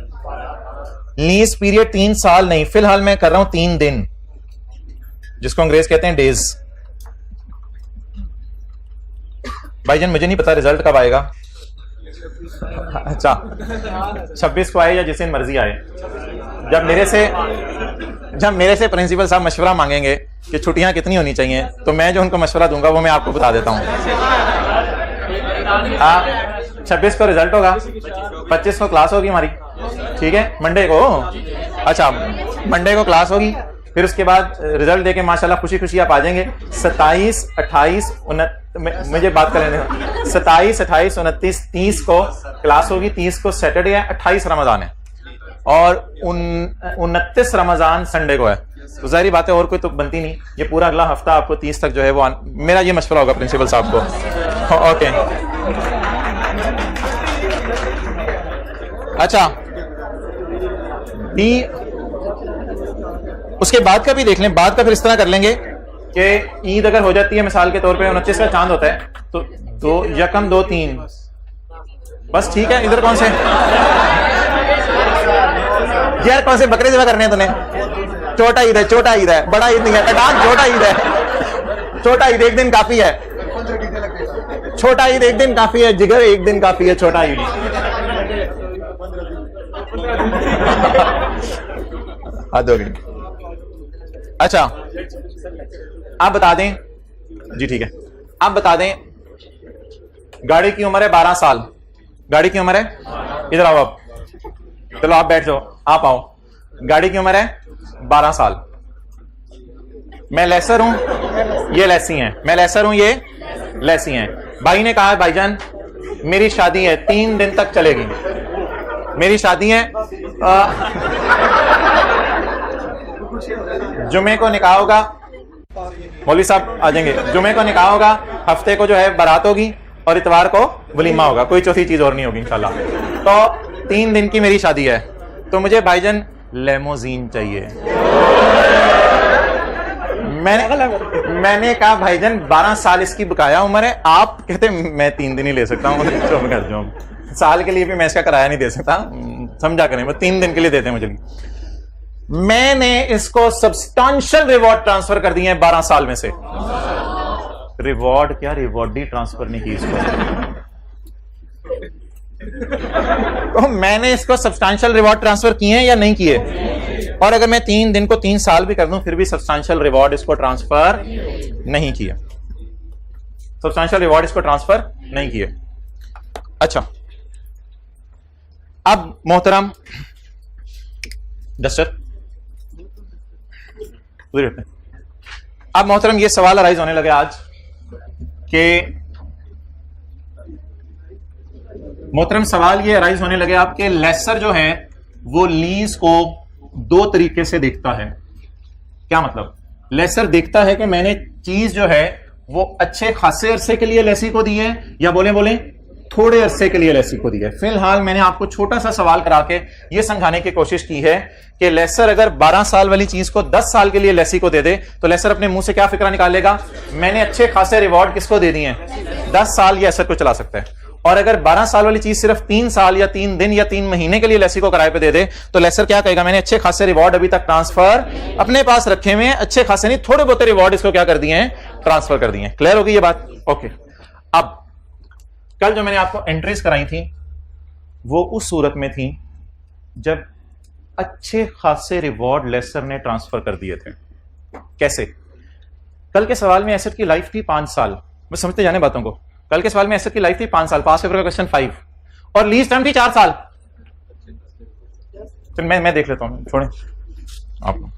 लीज पीरियड 3 साल नहीं, फिलहाल मैं कर रहा हूं 3 दिन, जिसको अंग्रेज कहते हैं डेज। भाईजान मुझे नहीं पता रिजल्ट कब आएगा। अच्छा, 26 को आए या जिस दिन मर्जी आए। जब मेरे से प्रिंसिपल साहब मशवरा मांगेंगे कि छुट्टियां कितनी होनी चाहिए, तो मैं जो उनको मशवरा दूंगा वो मैं आपको बता देता हूं। 26 को रिजल्ट होगा, 25 को क्लास होगी हमारी, ठीक है, मंडे को। अच्छा, मंडे को क्लास होगी, फिर उसके बाद रिजल्ट देके माशाल्लाह खुशी खुशी आप आ जाएंगे। 27, 28, 29, मुझे बात कर लेने, 27, 28, 29, 30 को क्लास होगी, 30 को सैटरडे है, 28 रमजान है और 29 रमजान संडे को है। तो जाहिर बात है और कोई तो बनती नहीं। ये पूरा अगला हफ्ता आपको 30 तक जो है वो मेरा ये मशवरा होगा प्रिंसिपल साहब को। ओके, अच्छा, उसके बाद का भी देख लें। बाद का फिर इस तरह कर लेंगे कि ईद अगर हो जाती है मिसाल के तौर पे 29 का चांद होता है तो 2 यकम 2 3 बस, ठीक है। इधर कौन से यार, कौन से बकरे ज़िबा करने हैं तूने? छोटा ईद है, छोटा ईद है, बड़ा ईद नहीं है, अटाक छोटा ईद है। छोटा ईद एक दिन काफी है, छोटा ईद एक दिन काफी है, जिगर एक दिन काफी है, छोटा ईद। हद हो गई। अच्छा, आप बता दें जी, ठीक है, आप बता दें गाड़ी की उम्र है 12 साल। गाड़ी की उम्र है, इधर आओ आप, चलो आप बैठ जाओ, आप आओ। गाड़ी की उम्र है 12 साल। मैं लेसर हूं, ये लेसी हैं। मैं लेसर हूं, ये लेसी हैं। भाई ने कहा भाईजान मेरी शादी है, 3 दिन तक चलेगी, मेरी शादी है, जुमे को निकाह होगा, मौलवी साहब आ जाएंगे, जुमे को निकाह होगा, हफ्ते को जो है बारात होगी और इतवार को वलीमा होगा, कोई चौथी चीज और नहीं होगी इंशाल्लाह। तो 3 दिन की मेरी शादी है, तो मुझे भाईजान लेमोजीन चाहिए। मैंने कहा भाईजान 12 साल इसकी बकाया उम्र है, आप कहते मैं 3 दिन ही ले सकता हूँ, साल के लिए भी मैं इसका किराया नहीं दे सकता, समझा करें, वो 3 दिन के लिए देते हैं मुझे। मैंने इसको सब्सटेंशियल रिवॉर्ड ट्रांसफर कर दिए हैं 12 साल में से। रिवॉर्ड क्या, रिवॉर्ड ही ट्रांसफर नहीं की इसको। तो मैंने इसको सब्सटेंशियल रिवॉर्ड ट्रांसफर किए हैं या नहीं किए? और अगर मैं 3 दिन को 3 साल भी कर दूं फिर भी सब्सटेंशियल रिवॉर्ड इसको ट्रांसफर नहीं किया, सब्सटेंशियल रिवॉर्ड इसको ट्रांसफर नहीं किए। अच्छा, अब मोहतरम डस्टर अब मोहतरम ये सवाल अराइज होने लगे आज कि मोहतरम सवाल ये अराइज होने लगे आपके लेसर जो है वो लीज को दो तरीके से देखता है। क्या मतलब? लेसर देखता है कि मैंने चीज जो है वो अच्छे खासे अरसे के लिए लेसी को दी है या बोले थोड़े अरसे के लिए लेसी को दी है। फिलहाल मैंने आपको छोटा सा सवाल करा के ये समझाने की कोशिश की है कि लेसर अगर 12 साल वाली चीज को 10 साल के लिए लेसी को दे दे तो लेसर अपने मुंह से क्या फिक्रा निकालेगा? मैंने अच्छे खासे रिवॉर्ड किसको दे दिए हैं? 10 साल ये एसेट को चला सकता है। और अगर 12 साल वाली चीज सिर्फ 3 साल या 3 दिन या 3 महीने के लिए लेसी को किराए पे दे दे तो लेसर क्या कहेगा? मैंने अच्छे खासे रिवॉर्ड अभी तक ट्रांसफर अपने पास रखे हुए हैं, अच्छे खासे नहीं थोड़े बहुत रिवॉर्ड इसको क्या कर दिए हैं? ट्रांसफर कर दिए हैं। क्लियर होगी ये बात? ओके। अब कल जो मैंने आपको एंट्रीज कराई थी वो उस सूरत में थी जब अच्छे खासे रिवॉर्ड लेसर ने ट्रांसफर कर दिए थे। कैसे? कल के सवाल में एसेट की लाइफ थी 5 साल। मैं समझते जाने बातों को। कल के सवाल में एसेट की लाइफ थी 5 साल, पास पेपर का क्वेश्चन 5, और लीज टाइम थी 4 साल। फिर मैं देख लेता हूं, छोड़ें आप।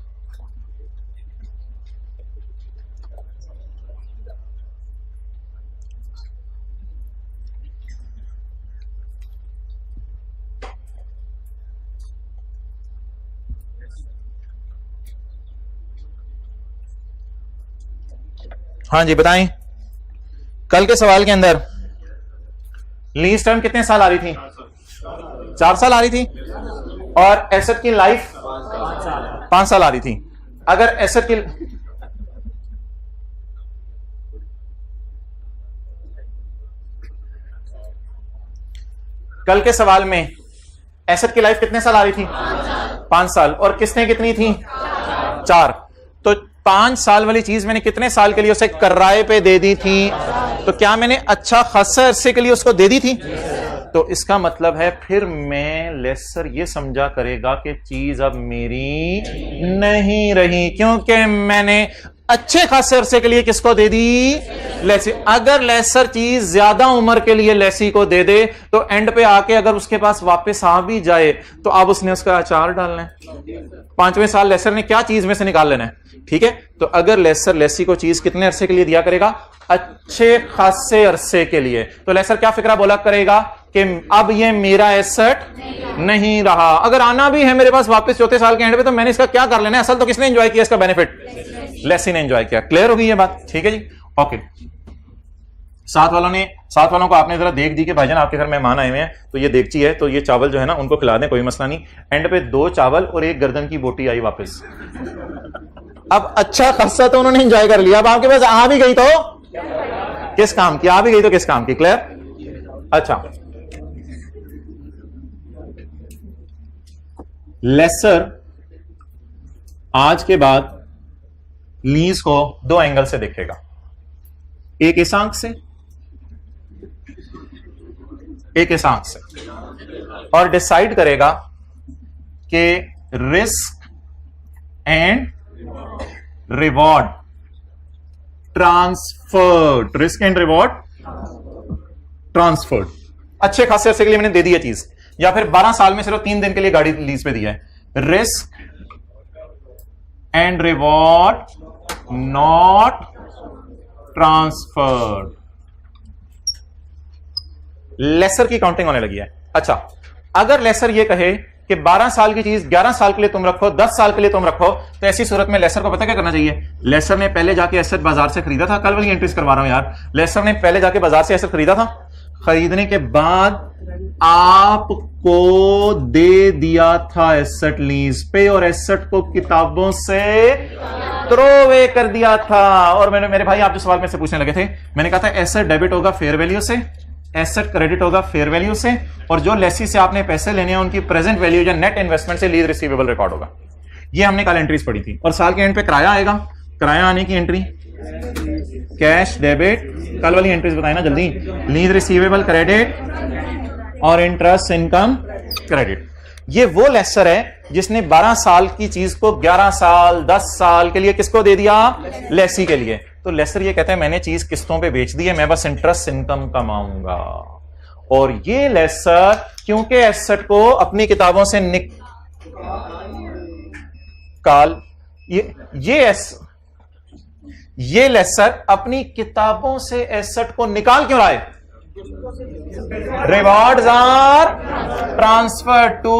हाँ जी बताएं, कल के सवाल के अंदर लीज टर्म कितने साल आ रही थी? 4 साल आ रही थी, और एसेट की लाइफ 5 साल आ रही थी। अगर एसेट की कल के सवाल में एसेट की लाइफ कितने साल आ रही थी? 5 साल, और किसने कितनी थी? 4। तो 5 साल वाली चीज मैंने कितने साल के लिए उसे किराए पे दे दी थी? तो क्या मैंने अच्छा खासा अरसे के लिए उसको दे दी थी? तो इसका मतलब है फिर मैं लेसर ये समझा करेगा कि चीज अब मेरी नहीं रही, क्योंकि मैंने अच्छे खासे अरसे के लिए किसको दे दी? लेसी। अगर लेसर चीज ज्यादा उम्र के लिए लेसी को दे दे तो एंड पे आके अगर उसके पास वापस आ भी जाए तो अब उसने उसका अचार डालना है। 5वें साल लेसर ने क्या चीज में से निकाल लेना है? ठीक है, तो अगर लेसर लेसी को चीज कितने अरसे के लिए दिया करेगा? अच्छे खासे अरसे के लिए। तो लेसर क्या फिक्रा बोला करेगा कि अब ये मेरा एसेट नहीं रहा। अगर आना भी है मेरे पास वापस 4थे साल के एंड पे तो मैंने इसका क्या कर लेना है? असल तो किसने एंजॉय किया इसका बेनिफिट? लेसी ने एंजॉय किया। क्लियर होगी ये बात? ठीक है जी, ओके। साथ वालों को आपने जरा देख दी कि भाईजान आपके घर मेहमान आए हुए हैं, तो ये देगची है, तो ये चावल जो है ना उनको खिला दें, कोई मसला नहीं। एंड पे 2 चावल और 1 गर्दन की बोटी आई वापस। अब अच्छा खासा तो उन्होंने एंजॉय कर लिया। अब आपके पास आ भी गई तो किस काम की? आ भी गई तो किस काम की? क्लियर? अच्छा, लेसर आज के बाद लीज को 2 एंगल से देखेगा। एक इस आंख से, एक इस आंख से, और डिसाइड करेगा कि risk and reward transferred, risk and reward transferred. अच्छे खासे अरसे के लिए मैंने दे दी है चीज, या फिर 12 साल में सिर्फ 3 दिन के लिए गाड़ी लीज पे दिया है। Risk and reward not transferred. Lessor की काउंटिंग होने लगी है। अच्छा, अगर लेसर ये कहे कि 12 साल की चीज 11 साल के लिए तुम रखो, 10 साल के लिए तुम रखो, तो ऐसी सूरत में लेसर को पता क्या करना चाहिए? लेसर ने पहले जाके एसेट बाजार से खरीदा था। कल वाली एंट्रीज करवा रहा हूं यार। लेसर ने पहले जाके बाजार से एसेट खरीदा था, खरीदने के बाद आपको दे दिया था एसेट लीज पे, और एसेट को किताबों से थ्रोवे कर दिया था। और मैंने, मेरे भाई आप जो सवाल में से पूछने लगे थे, मैंने कहा था एसेट डेबिट होगा फेयर वैल्यू से, एसेट क्रेडिट होगा फेयर वैल्यू से, और जो लेसी से आपने पैसे लेने हैं उनकी प्रेजेंट वैल्यू या नेट इन्वेस्टमेंट से लीज रिसीवेबल रिकॉर्ड होगा। ये हमने कल एंट्रीज पढ़ी थी। और साल के एंड पे किराया आएगा, किराया आने की एंट्री कैश डेबिट, कल वाली एंट्रीज बताए ना जल्दी। लीज रिसीवेबल क्रेडिट और इंटरेस्ट इनकम क्रेडिट। ये वो लेसर है जिसने 12 साल की चीज को 11 साल 10 साल के लिए किसको दे दिया? लेसी के लिए। तो लेसर ये कहता है मैंने चीज किस्तों पे बेच दी है, मैं बस इंटरेस्ट इनकम कमाऊंगा। और ये लेसर क्योंकि एसेट को अपनी किताबों से काल ये लेसर अपनी किताबों से एसेट को निकाल क्यों रहा है? रिवॉर्ड्स आर ट्रांसफर टू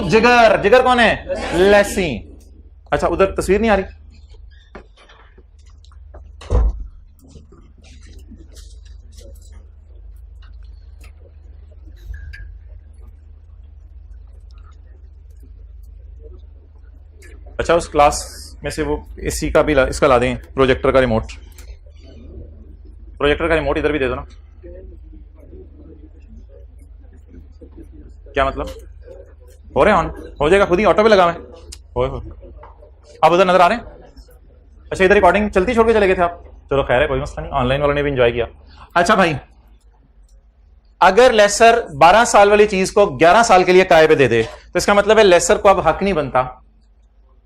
जिगर। जिगर कौन है? लेसी। अच्छा, उधर तस्वीर नहीं आ रही? अच्छा, उस क्लास में से वो इसी का भी इसका ला दें, प्रोजेक्टर का रिमोट। प्रोजेक्टर का रिमोट इधर भी दे दो ना। क्या मतलब? हो रहे ऑन? हो जाएगा खुद ही, ऑटो पे लगा मैं। हो। आप उधर नजर आ रहे हैं? अच्छा, इधर रिकॉर्डिंग चलती छोड़ के चले गए थे आप? चलो खैर है, कोई मसला नहीं, ऑनलाइन वालों ने भी एंजॉय किया। अच्छा भाई, अगर लेसर 12 साल वाली चीज को 11 साल के लिए किराए पे दे दे तो इसका मतलब है लेसर को अब हक नहीं बनता।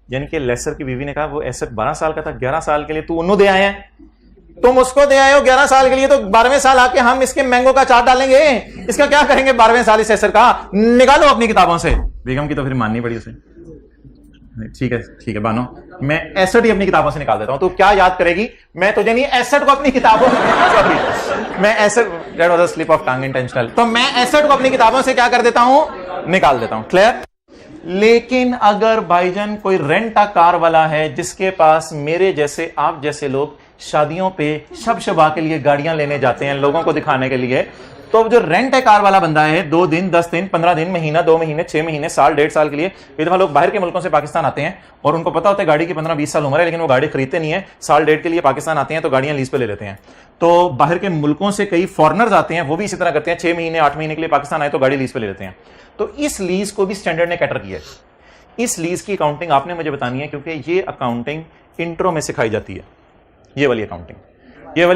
यानी कि लेसर की बीवी ने कहा वो एसेट 12 साल का था, 11 साल के लिए तू उन्हों दे आए हैं, तुम उसको दे आए हो 11 साल के लिए, तो 12वें साल आके हम इसके मैंगो का चार्ट डालेंगे, इसका क्या करेंगे 12वें साल इस एसेट का? निकालो अपनी किताबों से। बेगम की तो फिर माननी पड़ी उसे। ठीक है बानो, मैं एसेट ही अपनी किताबों से निकाल देता हूं। तो क्या याद करेगी? मैं तुझे नहीं, एसेट को अपनी किताबों सॉरी मैं asset, that was a slip of tongue, intentional. तो मैं एसेट को अपनी किताबों से क्या कर देता हूं? निकाल देता हूं। क्लियर? लेकिन अगर भाईजान कोई रेंट आ कार वाला है जिसके पास मेरे जैसे आप जैसे लोग शादियों पे शब शबा के लिए गाड़ियां लेने जाते हैं लोगों को दिखाने के लिए, तो जो रेंट है कार वाला बंदा है 2 दिन 10 दिन 15 दिन महीना 2 महीने 6 महीने साल 1.5 साल के लिए, कई दफा लोग बाहर के मुल्कों से पाकिस्तान आते हैं और उनको पता होता है गाड़ी की 15-20 साल उम्र है, लेकिन वो गाड़ी खरीदते नहीं है, साल 1.5 के लिए पाकिस्तान आते हैं तो गाड़ियां लीज पे ले लेते हैं। तो बाहर के मुल्कों से कई फॉरनर्स आते हैं, वो भी इसी तरह करते हैं, 6 महीने 8 महीने के लिए पाकिस्तान आए तो गाड़ी लीज पे ले लेते हैं। तो इस लीज को भी स्टैंडर्ड ने कैटर किया है। इस लीज की अकाउंटिंग आपने मुझे बतानी है, क्योंकि ये अकाउंटिंग इंट्रो में सिखाई जाती है। ये वाली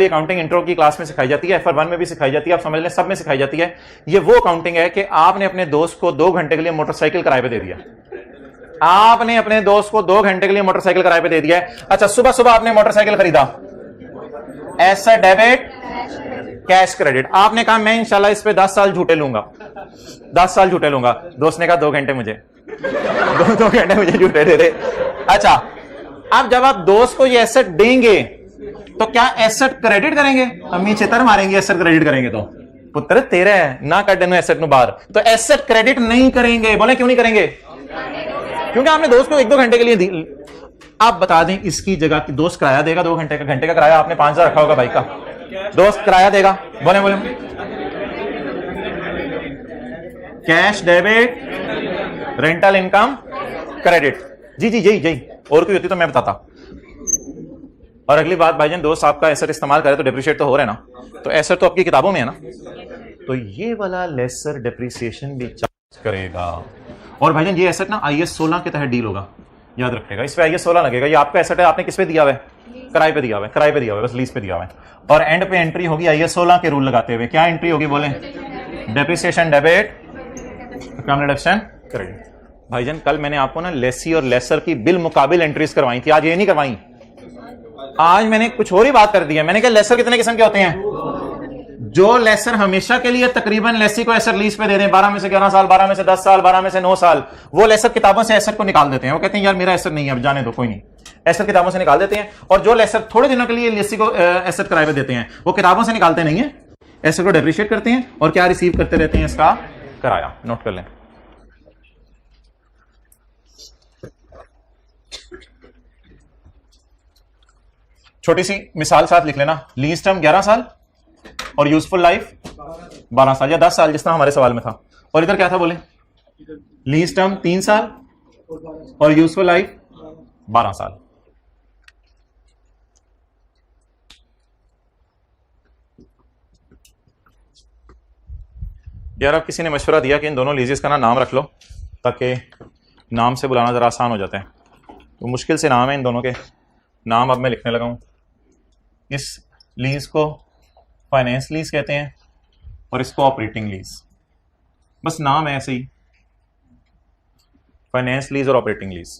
अकाउंटिंग इंट्रो की क्लास में सिखाई जाती है, FR1 में भी सिखाई जाती है, आप समझ लें सब में सिखाई जाती है। ये वो अकाउंटिंग है कि आपने अपने दोस्त को 2 घंटे के लिए मोटरसाइकिल किराए पे दे दिया। आपने अपने दोस्त को 2 घंटे के लिए मोटरसाइकिल किराए पे दे दिया है। अच्छा, सुबह सुबह आपने मोटरसाइकिल खरीदा, एसेट डेबिट कैश क्रेडिट। आपने कहा मैं इंशाल्लाह इस पे 10 साल झूठे लूंगा, 10 साल झूठे लूंगा। दोस्त ने कहा 2 घंटे मुझे 2 घंटे मुझे झूठे दे दे। अच्छा, अब जब आप दोस्त को ये एसेट देंगे तो क्या एसेट क्रेडिट करेंगे? अम्मी चितर मारेंगे एसेट क्रेडिट करेंगे तो। पुत्र तेरे है ना कर देना एसेट नु बाहर, तो एसेट क्रेडिट नहीं करेंगे। बोले क्यों नहीं करेंगे? क्योंकि आपने दोस्त को 1-2 घंटे के लिए दी। आप बता दें इसकी जगह की दोस्त किराया देगा 2 घंटे का किराया आपने 5,000 रखा होगा बाइक का, दोस्त किराया देगा। बोले cash debit rental income credit. जी यही और कोई होती तो मैं बताता। और अगली बात भाईजान, दोस्त आपका एसेट इस्तेमाल करे तो डिप्रिशिएट तो हो रहा है ना, तो एसेट तो आपकी किताबों में है ना, तो ये वाला लेसर डिप्रिसिएशन भी चार्ज करेगा। और भाईजान ये एसेट ना IAS 16 के तहत डील होगा, याद रखिएगा। इस पे IAS 16 लगेगा। ये आपका एसेट है, आपने किस पे दिया हुआ है? किराए पे दिया हुआ है, बस लीज पे दिया हुआ है। और एंड पे एंट्री होगी IAS 16 के रूल लगाते हुए। क्या एंट्री होगी? बोले डेप्रिसिएशन डेबिट क्रेडिट। भाईजान कल मैंने आपको ना लेसी और लेसर की बिल मुकाबिल एंट्रीज करवाई थी, आज ये नहीं करवाई। आज मैंने कुछ और ही बात कर दी है। मैंने कहा लेसर कितने किस्म के होते हैं? जो लेसर हमेशा के लिए तकरीबन लेसी को एसेट लीज पे दे दें, 12 में से 11 साल, 12 में से 10 साल, 12 में से 9 साल, वो लेसर किताबों से एसेट को निकाल देते हैं। वो कहते हैं यार मेरा एसेट नहीं है, अब जाने दो, कोई नहीं, एसेट किताबों से निकाल देते हैं। और जो लेसर थोड़े दिनों के लिए लेसी को एसेट किराए पे देते हैं, वो किताबों से निकालते नहीं है, एसेट को डेप्रिशिएट करते हैं और क्या रिसीव करते रहते हैं? इसका किराया। नोट कर लें। छोटी सी मिसाल साथ लिख लेना। लीज टर्म 11 साल और यूजफुल लाइफ 12 साल या 10 साल, जिस तरह हमारे सवाल में था। और इधर क्या था? बोले लीज टर्म 3 साल और यूजफुल लाइफ 12 साल। यार अब किसी ने मशवरा दिया कि इन दोनों लीजेस का ना नाम रख लो, ताकि नाम से बुलाना जरा आसान हो जाता है। तो मुश्किल से नाम है इन दोनों के, नाम अब मैं लिखने लगा हूं। इस लीज को फाइनेंस लीज कहते हैं और इसको ऑपरेटिंग लीज। बस नाम है ऐसे ही, फाइनेंस लीज और ऑपरेटिंग लीज।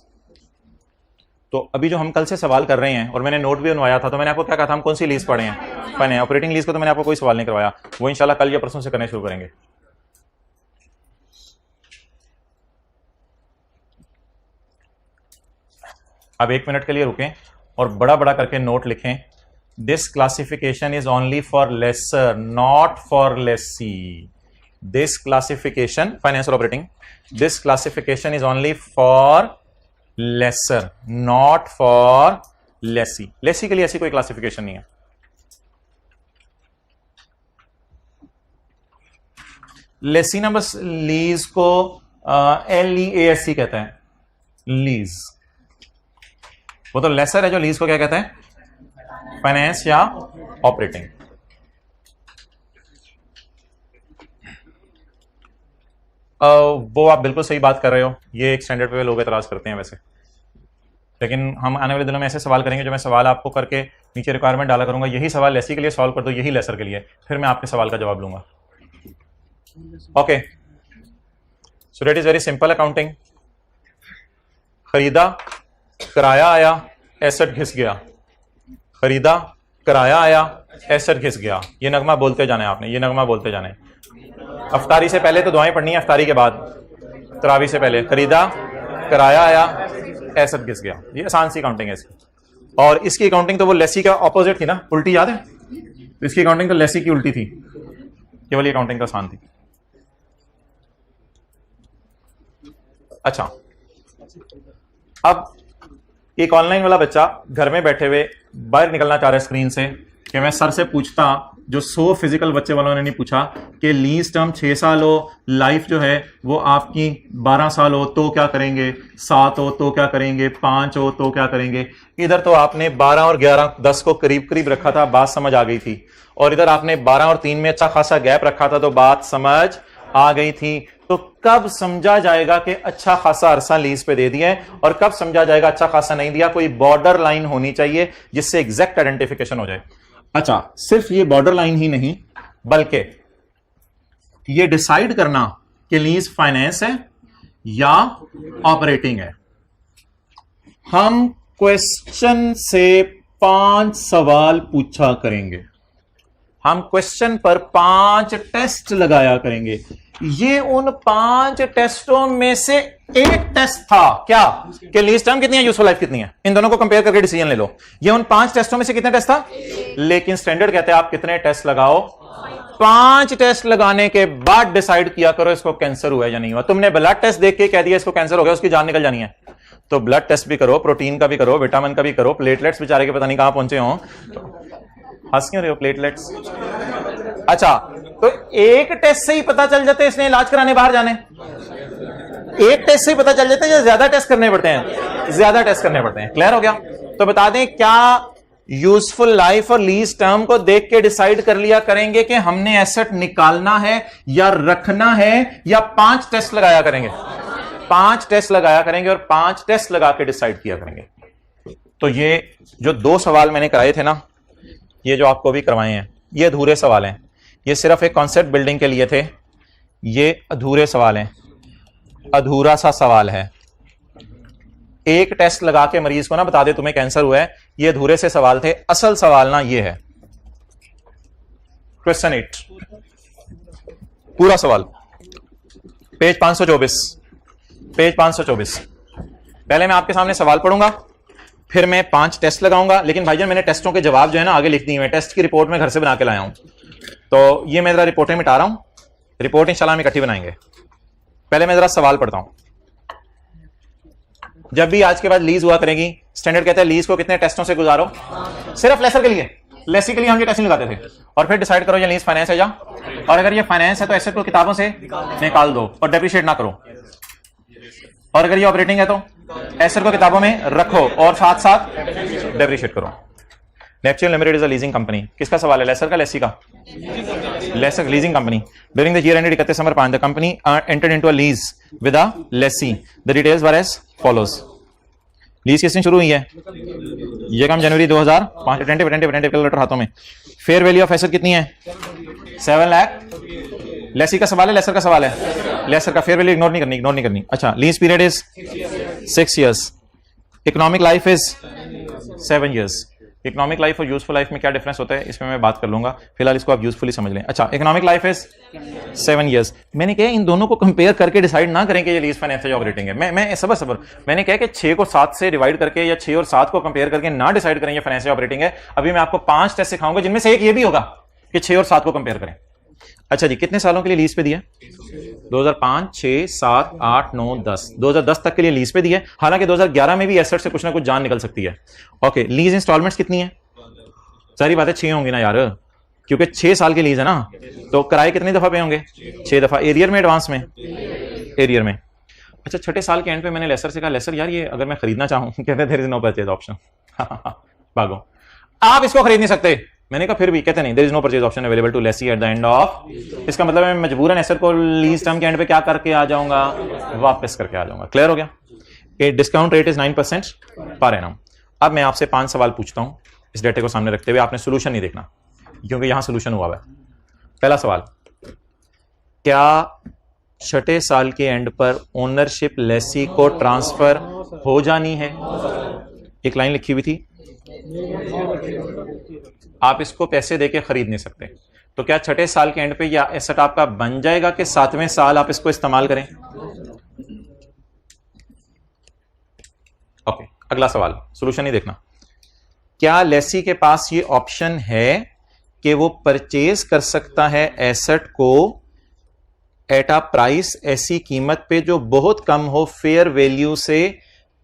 तो अभी जो हम कल से सवाल कर रहे हैं, और मैंने नोट भी बनवाया था, तो मैंने आपको क्या कहा था? हम कौन सी लीज पढ़े हैं? फाइनेंस। ऑपरेटिंग लीज को तो मैंने आपको कोई सवाल नहीं करवाया, वो इंशाल्लाह कल या परसों से करने शुरू करेंगे। अब 1 मिनट के लिए रुकें और बड़ा बड़ा करके नोट लिखें। This classification is only for lessor, not for lessee. This classification, financial operating, this classification is only for lessor, not for lessee. Lessee के लिए ऐसी कोई क्लासिफिकेशन नहीं है। लेसी ना बस लीज को LEASE कहते हैं, लीज। वो तो लेसर है जो लीज को क्या कहते हैं, फाइनेंस या ऑपरेटिंग। वो आप बिल्कुल सही बात कर रहे हो, ये एक स्टैंडर्ड पे लोग एतराज करते हैं वैसे, लेकिन हम आने वाले दिनों में ऐसे सवाल करेंगे जो मैं सवाल आपको करके नीचे रिक्वायरमेंट डाला करूंगा, यही सवाल लेसी के लिए सॉल्व कर दो, यही लेसर के लिए, फिर मैं आपके सवाल का जवाब लूंगा। Okay, so that is very simple accounting. खरीदा, किराया आया, एसेट घिस गया। खरीदा, किराया आया, एसेट घिस गया। ये नगमा बोलते जाना है आपने, ये नगमा बोलते जाना है। अफ्तारी से पहले तो दुआएं पढ़नी है, अफ्तारी के बाद तरावी से पहले। खरीदा, किराया आया, एसेट घिस गया। ये आसान सी अकाउंटिंग है इसकी। और इसकी अकाउंटिंग तो वो लेसी का ऑपोजिट थी ना, उल्टी, याद है? तो इसकी अकाउंटिंग तो लेसी की उल्टी थी, केवल ये अकाउंटिंग तो आसान थी। अच्छा, अब एक ऑनलाइन वाला बच्चा घर में बैठे हुए बाहर निकलना चाह रहा है स्क्रीन से कि मैं सर से पूछता, जो 100 फिजिकल बच्चे वालों ने नहीं पूछा, कि लीज टर्म 6 साल हो, लाइफ जो है वो आपकी 12 साल हो तो क्या करेंगे, 7 हो तो क्या करेंगे, 5 हो तो क्या करेंगे। इधर तो आपने 12 और 11, 10 को करीब करीब रखा था, बात समझ आ गई थी, और इधर आपने 12 और 3 में अच्छा खासा गैप रखा था तो बात समझ आ गई थी। तो कब समझा जाएगा कि अच्छा खासा अरसा लीज पे दे दिया है, और कब समझा जाएगा अच्छा खासा नहीं दिया? कोई बॉर्डर लाइन होनी चाहिए जिससे एग्जैक्ट आइडेंटिफिकेशन हो जाए। अच्छा, सिर्फ ये बॉर्डर लाइन ही नहीं, बल्कि ये डिसाइड करना कि लीज फाइनेंस है या ऑपरेटिंग है। हम क्वेश्चन से 5 सवाल पूछा करेंगे, हम क्वेश्चन पर 5 टेस्ट लगाया करेंगे। ये उन 5 टेस्टों में से एक टेस्ट था, क्या कि लीज टर्म कितनी है, यूजफुल लाइफ कितनी है, इन दोनों को कंपेयर करके डिसीजन ले लो। ये उन 5 टेस्टों में से कितने टेस्ट था? लेकिन स्टैंडर्ड कहते हैं आप कितने टेस्ट लगाओ? 5 टेस्ट लगाने के बाद डिसाइड किया करो इसको कैंसर हुआ है या नहीं हुआ। तुमने ब्लड टेस्ट देख के कह दिया इसको कैंसर हो गया, उसकी जान निकल जानी है, तो ब्लड टेस्ट भी करो, प्रोटीन का भी करो, विटामिन का भी करो, प्लेटलेट्स बेचारे के पता नहीं कहां पहुंचे हो, हंस क्यों रहे हो, प्लेटलेट्स। अच्छा, तो एक टेस्ट से ही पता चल जाते इसने इलाज कराने बाहर जाने, एक टेस्ट से ही पता चल जाता है या ज्यादा टेस्ट करने पड़ते हैं? ज्यादा टेस्ट करने पड़ते हैं। क्लियर हो गया? तो बता दें, क्या यूजफुल लाइफ और लीज टर्म को देख के डिसाइड कर लिया करेंगे कि हमने एसेट निकालना है या रखना है, या 5 टेस्ट लगाया करेंगे? 5 टेस्ट लगाया करेंगे और 5 टेस्ट लगा के डिसाइड किया करेंगे। तो ये जो 2 सवाल मैंने कराए थे ना, ये जो आपको भी करवाए हैं, ये अधूरे सवाल हैं। ये सिर्फ एक कॉन्सेप्ट बिल्डिंग के लिए थे, ये अधूरे सवाल हैं, अधूरा सा सवाल है। एक टेस्ट लगा के मरीज को ना बता दे तुम्हें कैंसर हुआ है, ये अधूरे से सवाल थे। असल सवाल ना ये है, क्वेश्चन 8 पूरा सवाल, पेज 524, पेज 524। पहले मैं आपके सामने सवाल पढ़ूंगा, फिर मैं 5 टेस्ट लगाऊंगा। लेकिन भाईजान मैंने टेस्टों के जवाब जो है ना आगे लिख दिए हैं, टेस्ट की रिपोर्ट में घर से बना के लाया हूं, तो ये मैं जरा रिपोर्टें मिटा रहा हूं, रिपोर्ट इंशाल्लाह हम इकट्ठी बनाएंगे। पहले मैं जरा सवाल पढ़ता हूं। जब भी आज के बाद लीज हुआ करेगी, स्टैंडर्ड कहता है लीज को कितने टेस्टों से गुजारो? सिर्फ लेसर के लिए, लेसी के लिए हम ये टेस्ट लगाते थे, और फिर डिसाइड करो ये लीज फाइनेंस है या, और अगर ये फाइनेंस है तो एसेट को किताबों से निकाल दो और डेप्रिशिएट ना करो, और अगर ये ऑपरेटिंग है तो एसेट को किताबों में रखो और साथ साथ डेप्रिशिएट करो। Neptune Limited is a leasing company, किसका सवाल है, लेसर का लेसी का? Lessor leasing company. During the year ended 31 December 5 the company entered into a lease with a lessee. The details were as follows. Lease किस दिन शुरू हुई है? ये काम जनवरी 2005। अटेंटिव कैलकुलेटर हाथों में। फेयर वैल्यू ऑफ एसेट कितनी है? 7 लाख। लेसी का सवाल है, लेसर का सवाल है? लेसर का। फेयर वैल्यू इग्नोर नहीं करनी। अच्छा, lease period is 6 years, economic life is 7 years, economic life और यूजफुल लाइफ में क्या डिफरेंस होता है इसमें मैं बात कर लूंगा, फिलहाल इसको आप यूजफुली समझ लें। अच्छा, इकोनॉमिक लाइफ इज 7 years। मैंने कहा इन दोनों को कंपेयर करके डिसाइड ना करें कि ये लीज फाइनेंस या ऑपरेटिंग है। मैं सबर मैंने कहा कि 6 को 7 से डिवाइड करके या 6 और 7 को कंपेयर करके ना डिसाइड करें ये फाइनेंस या ऑपरेटिंग है। अभी मैं आपको 5 टेस्ट सिखाऊंगा जिनमें से एक ये भी होगा कि 6 और 7 को कंपेयर करें। अच्छा जी, कितने सालों के लिए लीज पे दिया? 2005, 6, 7, 8, 9, 10। 2010 तक के लिए लीज पे दिया। हालांकि 2011 में भी एसेट से कुछ ना कुछ जान निकल सकती है। ओके, लीज इंस्टॉलमेंट्स कितनी है? सारी बातें 6 होंगी ना यार, क्योंकि 6 साल की लीज है ना। तो किराए कितनी दफा पे होंगे? 6 दफा। एरियर में, एडवांस में? एरियर में। अच्छा, छठे साल के एंड पे मैंने लेसर से कहा, लेसर यार ये अगर मैं खरीदना चाहूं, कहते there is no purchase option. भागो, आप इसको खरीद नहीं सकते। मैंने कहा फिर भी, कहते नहीं there is no purchase option available to lessee at the end of. इसका मतलब मैं मजबूरन एसेट को लीज टर्म के एंड पे क्या करके आ जाऊंगा? वापस करके आ जाऊंगा। क्लियर हो गया? Discount rate is 9% per annum. अब मैं आपसे 5 सवाल पूछता हूं इस डेटे को सामने रखते हुए। आपने सोल्यूशन नहीं देखना क्योंकि यहां सोल्यूशन हुआ है। पहला सवाल, क्या छठे साल के एंड पर ओनरशिप लेसी को ट्रांसफर हो जानी है? एक लाइन लिखी हुई थी, आप इसको पैसे देके खरीद नहीं सकते। तो क्या छठे साल के एंड पे या एसेट आपका बन जाएगा कि 7वें साल आप इसको इस्तेमाल करें? ओके, अगला सवाल, सोल्यूशन नहीं देखना। क्या लेसी के पास ये ऑप्शन है कि वो परचेज कर सकता है एसेट को एट अ प्राइस, ऐसी कीमत पे जो बहुत कम हो फेयर वैल्यू से?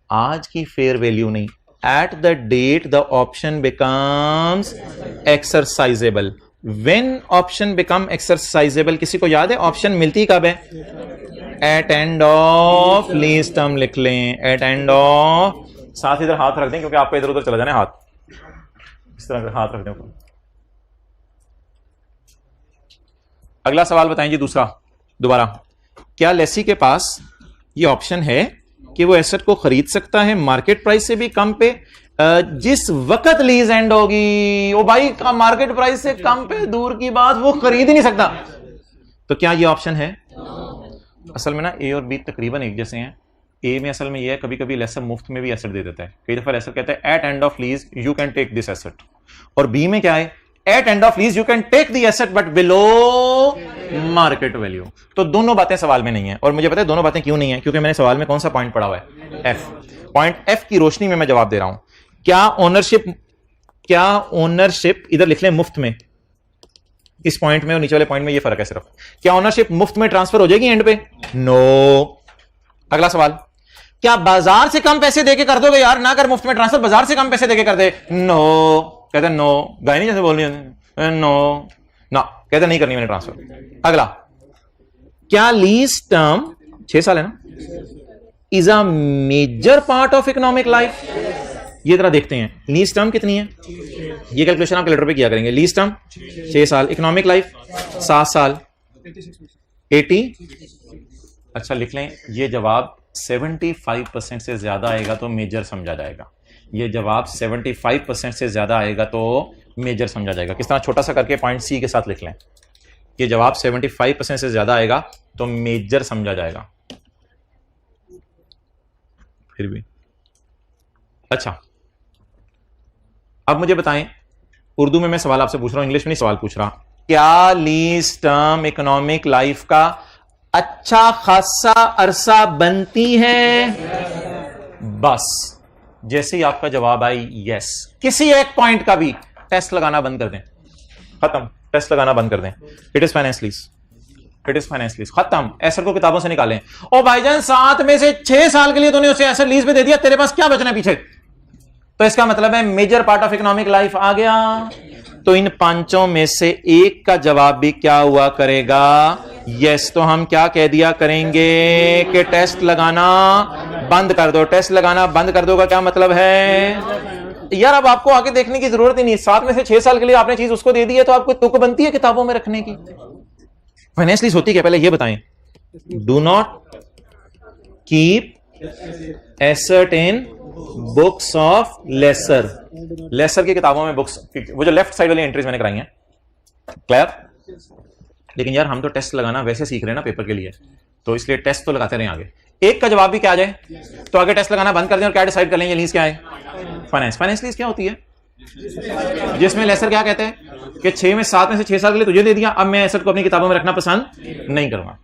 आज की फेयर वैल्यू नहीं, at the date the option becomes exercisable। when option become exercisable, किसी को याद है ऑप्शन मिलती कब है? at end of lease term लिख लें, at end of। साथ इधर हाथ रख दें क्योंकि आपको इधर उधर चला जाना, हाथ इस तरह हाथ रख दें। अगला सवाल बताएं जी, दूसरा दोबारा, क्या लेसी के पास ये ऑप्शन है कि वो एसेट को खरीद सकता है मार्केट प्राइस से भी कम पे जिस वक्त लीज एंड होगी? ओ भाई, मार्केट प्राइस से कम पे दूर की बात, वो खरीद ही नहीं सकता। तो क्या ये ऑप्शन है? असल में ना ए और बी तकरीबन एक जैसे हैं। ए में असल में ये है, कभी कभी लेसर मुफ्त में भी एसेट दे देता है। कई दफा लेसर कहता है at end of lease you can take this asset, और बी में क्या है? At end of lease you can take the asset but below market value. तो दोनों बातें सवाल में नहीं है, और मुझे पता है दोनों बातें क्यों नहीं है, क्योंकि मैंने सवाल में कौन सा पॉइंट पढ़ा हुआ है? एफ। पॉइंट एफ की रोशनी में मैं जवाब दे रहा हूं। क्या ओनरशिप इधर लिख लें मुफ्त में, इस पॉइंट में और नीचे वाले पॉइंट में ये फर्क है सिर्फ। क्या ओनरशिप मुफ्त में ट्रांसफर हो जाएगी एंड पे? नो। अगला सवाल, क्या बाजार से कम पैसे देके कर दोगे? यार ना कर मुफ्त में ट्रांसफर, बाजार से कम पैसे देके कर दे। नो। कहते नो, गाय नहीं जैसे बोलनी है, नो ना, कहते नहीं करनी मैंने ट्रांसफर। अगला, क्या लीज टर्म 6 साल है ना, is a major part of economic life? ये जरा देखते हैं, लीज टर्म कितनी है? ये कैलकुलेशन आप कैलेंडर पे किया करेंगे। लीज टर्म 6 साल, इकोनॉमिक लाइफ 7 साल, 80। अच्छा लिख लें, ये जवाब 75% से ज्यादा आएगा तो मेजर समझा जाएगा। ये जवाब 75% से ज्यादा आएगा तो मेजर समझा जाएगा। किस तरह? छोटा सा करके पॉइंट सी के साथ लिख लें, ये जवाब 75% से ज्यादा आएगा तो मेजर समझा जाएगा। फिर भी अच्छा, अब मुझे बताएं, उर्दू में मैं सवाल आपसे पूछ रहा हूं, इंग्लिश में नहीं सवाल पूछ रहा। क्या लीज टर्म इकोनॉमिक लाइफ का अच्छा खासा अरसा बनती है? बस जैसे ही आपका जवाब आई यस, किसी एक पॉइंट का भी टेस्ट लगाना बंद कर दें, खत्म, टेस्ट लगाना बंद कर दें। It is finance lease, it is finance lease, खत्म। एसेट को किताबों से निकालें। ओ भाईजान 7 में से 6 साल के लिए तूने उसे एसेट लीज पे दे दिया, तेरे पास क्या बचना है पीछे? तो इसका मतलब है major part of economic life आ गया। तो इन 5 में से एक का जवाब भी क्या हुआ करेगा? यस। तो हम क्या कह दिया करेंगे कि टेस्ट लगाना बंद कर दो। टेस्ट लगाना बंद कर दो का क्या मतलब है? यार अब आपको आगे देखने की जरूरत ही नहीं। 7 में से 6 साल के लिए आपने चीज उसको दे दी है तो आपको तुक बनती है किताबों में रखने की? फाइनेंस लीज होती क्या पहले ये बताएं। Do not keep asset in books of lessor. Lessor की किताबों में बुक्स, वो जो लेफ्ट साइड वाली एंट्रीज मैंने कराई हैं, क्लियर? लेकिन यार हम तो टेस्ट लगाना वैसे सीख रहे हैं ना पेपर के लिए, तो इसलिए टेस्ट तो लगाते रहे आगे। एक का जवाब भी क्या आ जाए तो आगे टेस्ट लगाना बंद कर दें और क्या डिसाइड कर लें ये लीज क्या है? फाइनेंस। फाइनेंस लीज क्या होती है? जिसमें लेसर क्या कहते हैं कि 6 में 7 में से 6 साल के लिए तुझे दे दिया, अब मैं एसेट को अपनी किताबों में रखना पसंद नहीं करूंगा।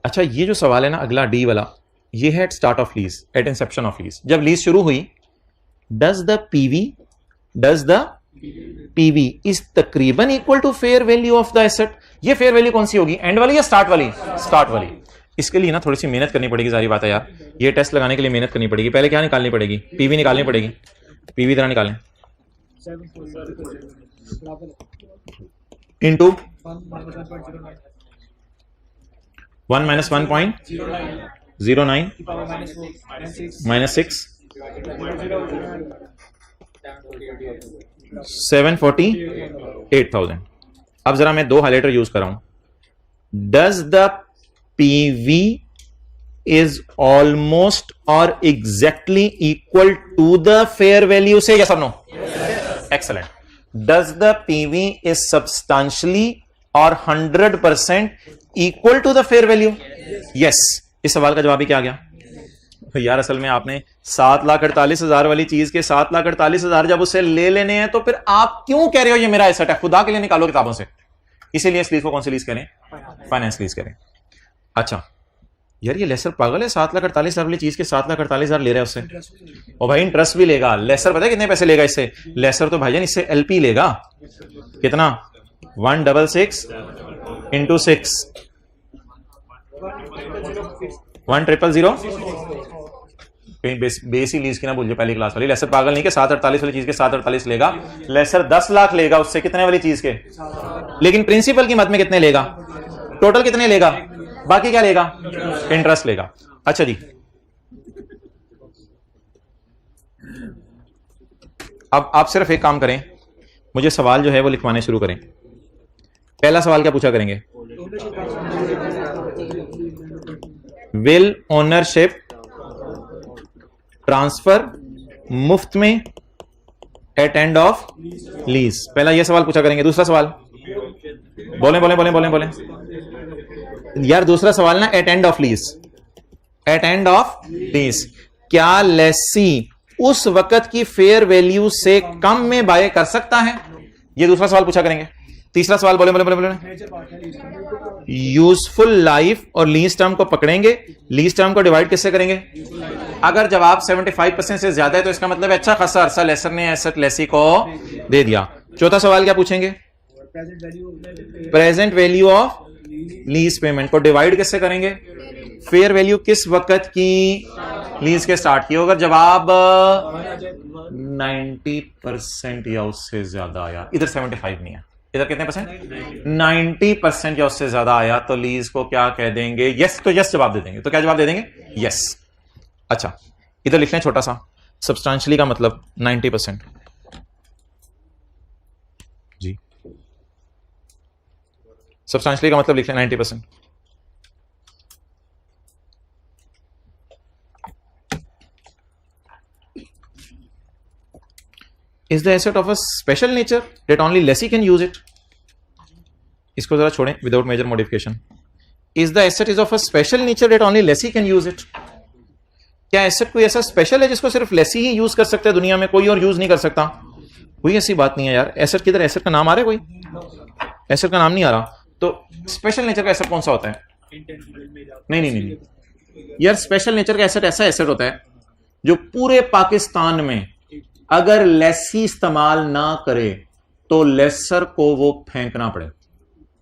अच्छा ये जो सवाल है ना अगला डी वाला, ये है at start of lease, at inception of lease, जब लीज शुरू हुई, डज द पीवी इज तकरीबन equal to fair value of the asset. ये फेयर वैल्यू कौन सी होगी, एंड वाली या स्टार्ट वाली? स्टार्ट वाली। इसके लिए ना थोड़ी सी मेहनत करनी पड़ेगी, सारी बात है यार, ये टेस्ट लगाने के लिए मेहनत करनी पड़ेगी। पहले क्या निकालनी पड़ेगी, पीवी निकालनी पड़ेगी। पीवी तरह निकालें इंटू 1 माइनस 1.09 माइनस 6 748,000। अब जरा मैं 2 हाइलाइटर यूज कर रहा हूं। Does the PV is almost or exactly equal to the fair value से, yes or no? Excellent. Does the PV is substantially or 100% equal to the fair value? Yes. इस सवाल का जवाब ही क्या आ गया यार, असल में आपने 7,48,000 वाली चीज के 7,48,000 जब उसे ले लेने हैं तो फिर आप क्यों कह रहे हो ये मेरा एसेट है? खुदा के लिए निकालो किताबों से। इसीलिए इस लीज को कौन सी लीज करें? फाइनेंस लीज करें। अच्छा यार ये लेसर पागल है, 7,48,000 वाली चीज के 7,48,000 ले रहा है उससे, और भाई इंटरेस्ट भी लेगा। लेसर पता है कितने पैसे लेगा इससे? लेसर तो भाईजान इससे एलपी लेगा। कितना? 166 इंटू 6 1,000,000। बेसी लीज की ना भूल जाए, पहली क्लास वाली। लेसर पागल नहीं कि 7,48 वाली चीज के 7,48 लेगा। लेसर 10 लाख लेगा उससे, कितने वाली चीज के? लेकिन प्रिंसिपल की मद में कितने लेगा? टोटल कितने लेगा? बाकी क्या लेगा? इंटरेस्ट लेगा। अच्छा जी, अब आप सिर्फ एक काम करें, मुझे सवाल जो है वो लिखवाने शुरू करें। पहला सवाल क्या पूछा करेंगे? विल ओनरशिप ट्रांसफर मुफ्त में एट एंड ऑफ लीज? पहला ये सवाल पूछा करेंगे। दूसरा सवाल बोले यार, दूसरा सवाल ना at end of lease. At end of lease, क्या लेसी उस वक्त की फेयर वैल्यू से कम में बाय कर सकता है? ये दूसरा सवाल पूछा करेंगे। तीसरा सवाल बोले यूजफुल लाइफ और लीज टर्म को पकड़ेंगे, लीज टर्म को डिवाइड किससे करेंगे? अगर जवाब 75% से ज्यादा है तो इसका मतलब अच्छा खासा अरसा लेसर ने एसेट लेसी को दे दिया। चौथा सवाल क्या पूछेंगे? Present value of lease payment को डिवाइड किससे करेंगे? फेयर वैल्यू किस वक्त की लीज के स्टार्ट की? अगर जवाब 90% या उससे ज्यादा आया, इधर 75 नहीं है, इधर कितने परसेंट? 90% या उससे ज्यादा आया तो लीज को क्या कह देंगे? यस। तो यस जवाब दे देंगे। तो क्या जवाब दे देंगे? यस। अच्छा इधर लिख लें छोटा सा, सब्सटेंशियली का मतलब 90%। जी सब्सटेंशियली का मतलब लिख लें 90%। Is the asset of a special nature that only lessee can use it? इसको जरा छोड़ें, without major modification. Is the asset is of a special nature that only lessee can use it? क्या एसेट कोई ऐसा स्पेशल है जिसको सिर्फ लेसी ही यूज कर सकता है, दुनिया में कोई और यूज नहीं कर सकता? कोई ऐसी बात नहीं है यार। एसेट किधर? एसेट का नाम आ रहा है कोई? एसेट का नाम नहीं आ रहा। तो स्पेशल नेचर का एसेट कौन सा होता है? नहीं यार, स्पेशल नेचर का एसेट ऐसा एसेट होता है जो पूरे पाकिस्तान में अगर लेसी इस्तेमाल ना करे तो लेसर को वो फेंकना पड़े,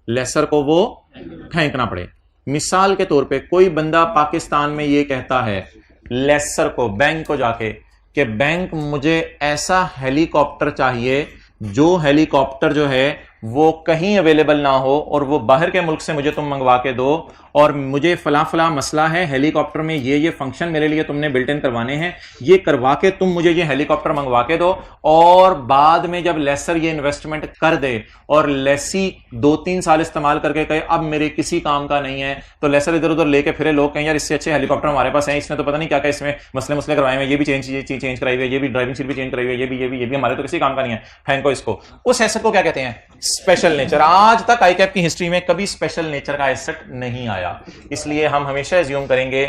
लेसर को वो फेंकना पड़े। मिसाल के तौर पे कोई बंदा पाकिस्तान में ये कहता है लेसर को, बैंक को जाके कि बैंक मुझे ऐसा हेलीकॉप्टर चाहिए जो हेलीकॉप्टर जो है वो कहीं अवेलेबल ना हो और वो बाहर के मुल्क से मुझे तुम मंगवा के दो, और मुझे फला फला मसला है, हेलीकॉप्टर में ये फंक्शन मेरे लिए तुमने बिल्ट इन करवाने हैं, ये करवा के तुम मुझे ये हेलीकॉप्टर मंगवा के दो। और बाद में जब लेसर ये इन्वेस्टमेंट कर दे और लेसी 2-3 साल इस्तेमाल करके कहे अब मेरे किसी काम का नहीं है, तो लेसर इधर उधर लेके फिरे, लोग कहें यार इससे अच्छे हेलीकॉप्टर हमारे पास है, इसने तो पता नहीं क्या क्या इसमें मसले करवाए हैं, ये भी चेंज कराई हुई है, ये भी ड्राइविंग सीट भी चेंज कराई हुई है, ये भी हमारे तो किसी काम का नहीं है, फेंको इसको। उस एसेट को क्या कहते हैं? Special nature. आज तक आईकैप की हिस्ट्री में कभी स्पेशल नेचर का एसेट नहीं आया, इसलिए हम हमेशा एज्यूम करेंगे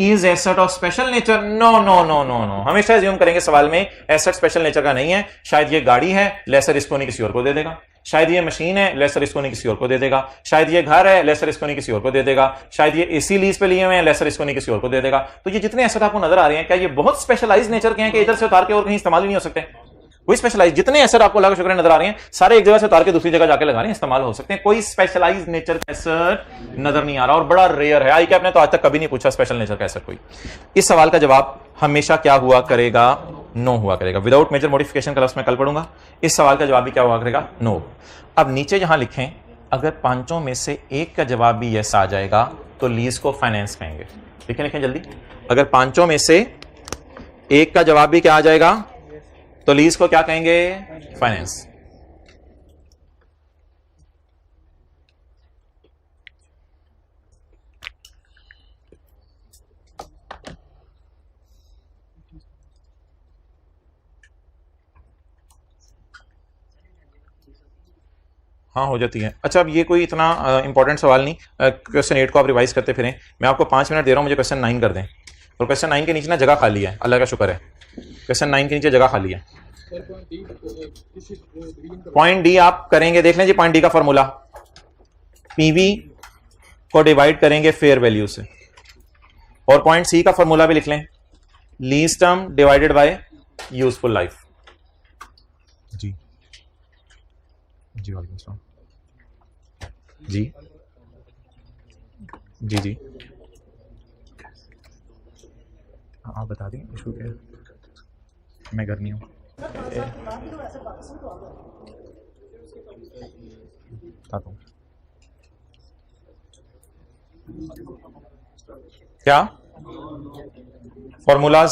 is asset of special nature. No no no no no, हमेशा एज्यूम करेंगे सवाल में एसेट स्पेशल नेचर का नहीं है। शायद ये गाड़ी है, लेसर इसको नहीं किसी और को दे देगा। शायद ये मशीन है, लेसर इसको नहीं किसी और को दे देगा। शायद ये घर है, लेसर इसको नहीं किसी और को दे देगा। शायद ये एसी लीज पे लिए हुए हैं, लेसर इसको नहीं किसी और को दे देगा। तो ये जितने एसेट आपको नजर आ रहे हैं, क्या ये बहुत स्पेशलाइज नेचर के हैं कि इधर से उतार के और कहीं इस्तेमाल ही नहीं हो सकते? कोई स्पेशलाइज, जितने एसेट आपको लगा शुक्र नजर आ रहे हैं, सारे एक जगह से उतार के दूसरी जगह जाके लगाने इस्तेमाल हो सकते हैं। कोई स्पेशलाइज नेचर का एसेट नजर नहीं आ रहा और बड़ा रेयर है। आईकैप ने तो आज तक कभी नहीं पूछा स्पेशल नेचर का एसेट कोई। इस सवाल का जवाब हमेशा क्या हुआ करेगा? नो हुआ करेगा। विदाउट मेजर मॉडिफिकेशन का लफ्ज मैं कल पढ़ूंगा। इस सवाल का जवाब भी क्या हुआ करेगा? नो। अब नीचे जहां लिखें, अगर पांचों में से एक का जवाब भी यस आ जाएगा तो लीज को फाइनेंस कहेंगे। लिखें लिखें जल्दी। अगर पांचों में से एक का जवाब भी क्या आ जाएगा तो लीज को क्या कहेंगे? फाइनेंस। हाँ हो जाती है। अच्छा, अब ये कोई इतना इंपॉर्टेंट सवाल नहीं। क्वेश्चन 8 को आप रिवाइज करते फिरें। मैं आपको 5 मिनट दे रहा हूं, मुझे क्वेश्चन 9 कर दें। और क्वेश्चन 9 के नीचे ना जगह खाली है, अल्लाह का शुक्र है, क्वेश्चन 9 के नीचे जगह खाली है। पॉइंट डी आप करेंगे, देख लें जी, पॉइंट डी का फॉर्मूला, पीवी को डिवाइड करेंगे फेयर वैल्यू से। और पॉइंट सी का फॉर्मूला भी लिख लें, lease term divided by useful life. जी जी वालेकुम सलाम। जी जी जी आप बता दें इशू क्या है? मैं घर नहीं हूँ। क्या फॉर्मूलाज?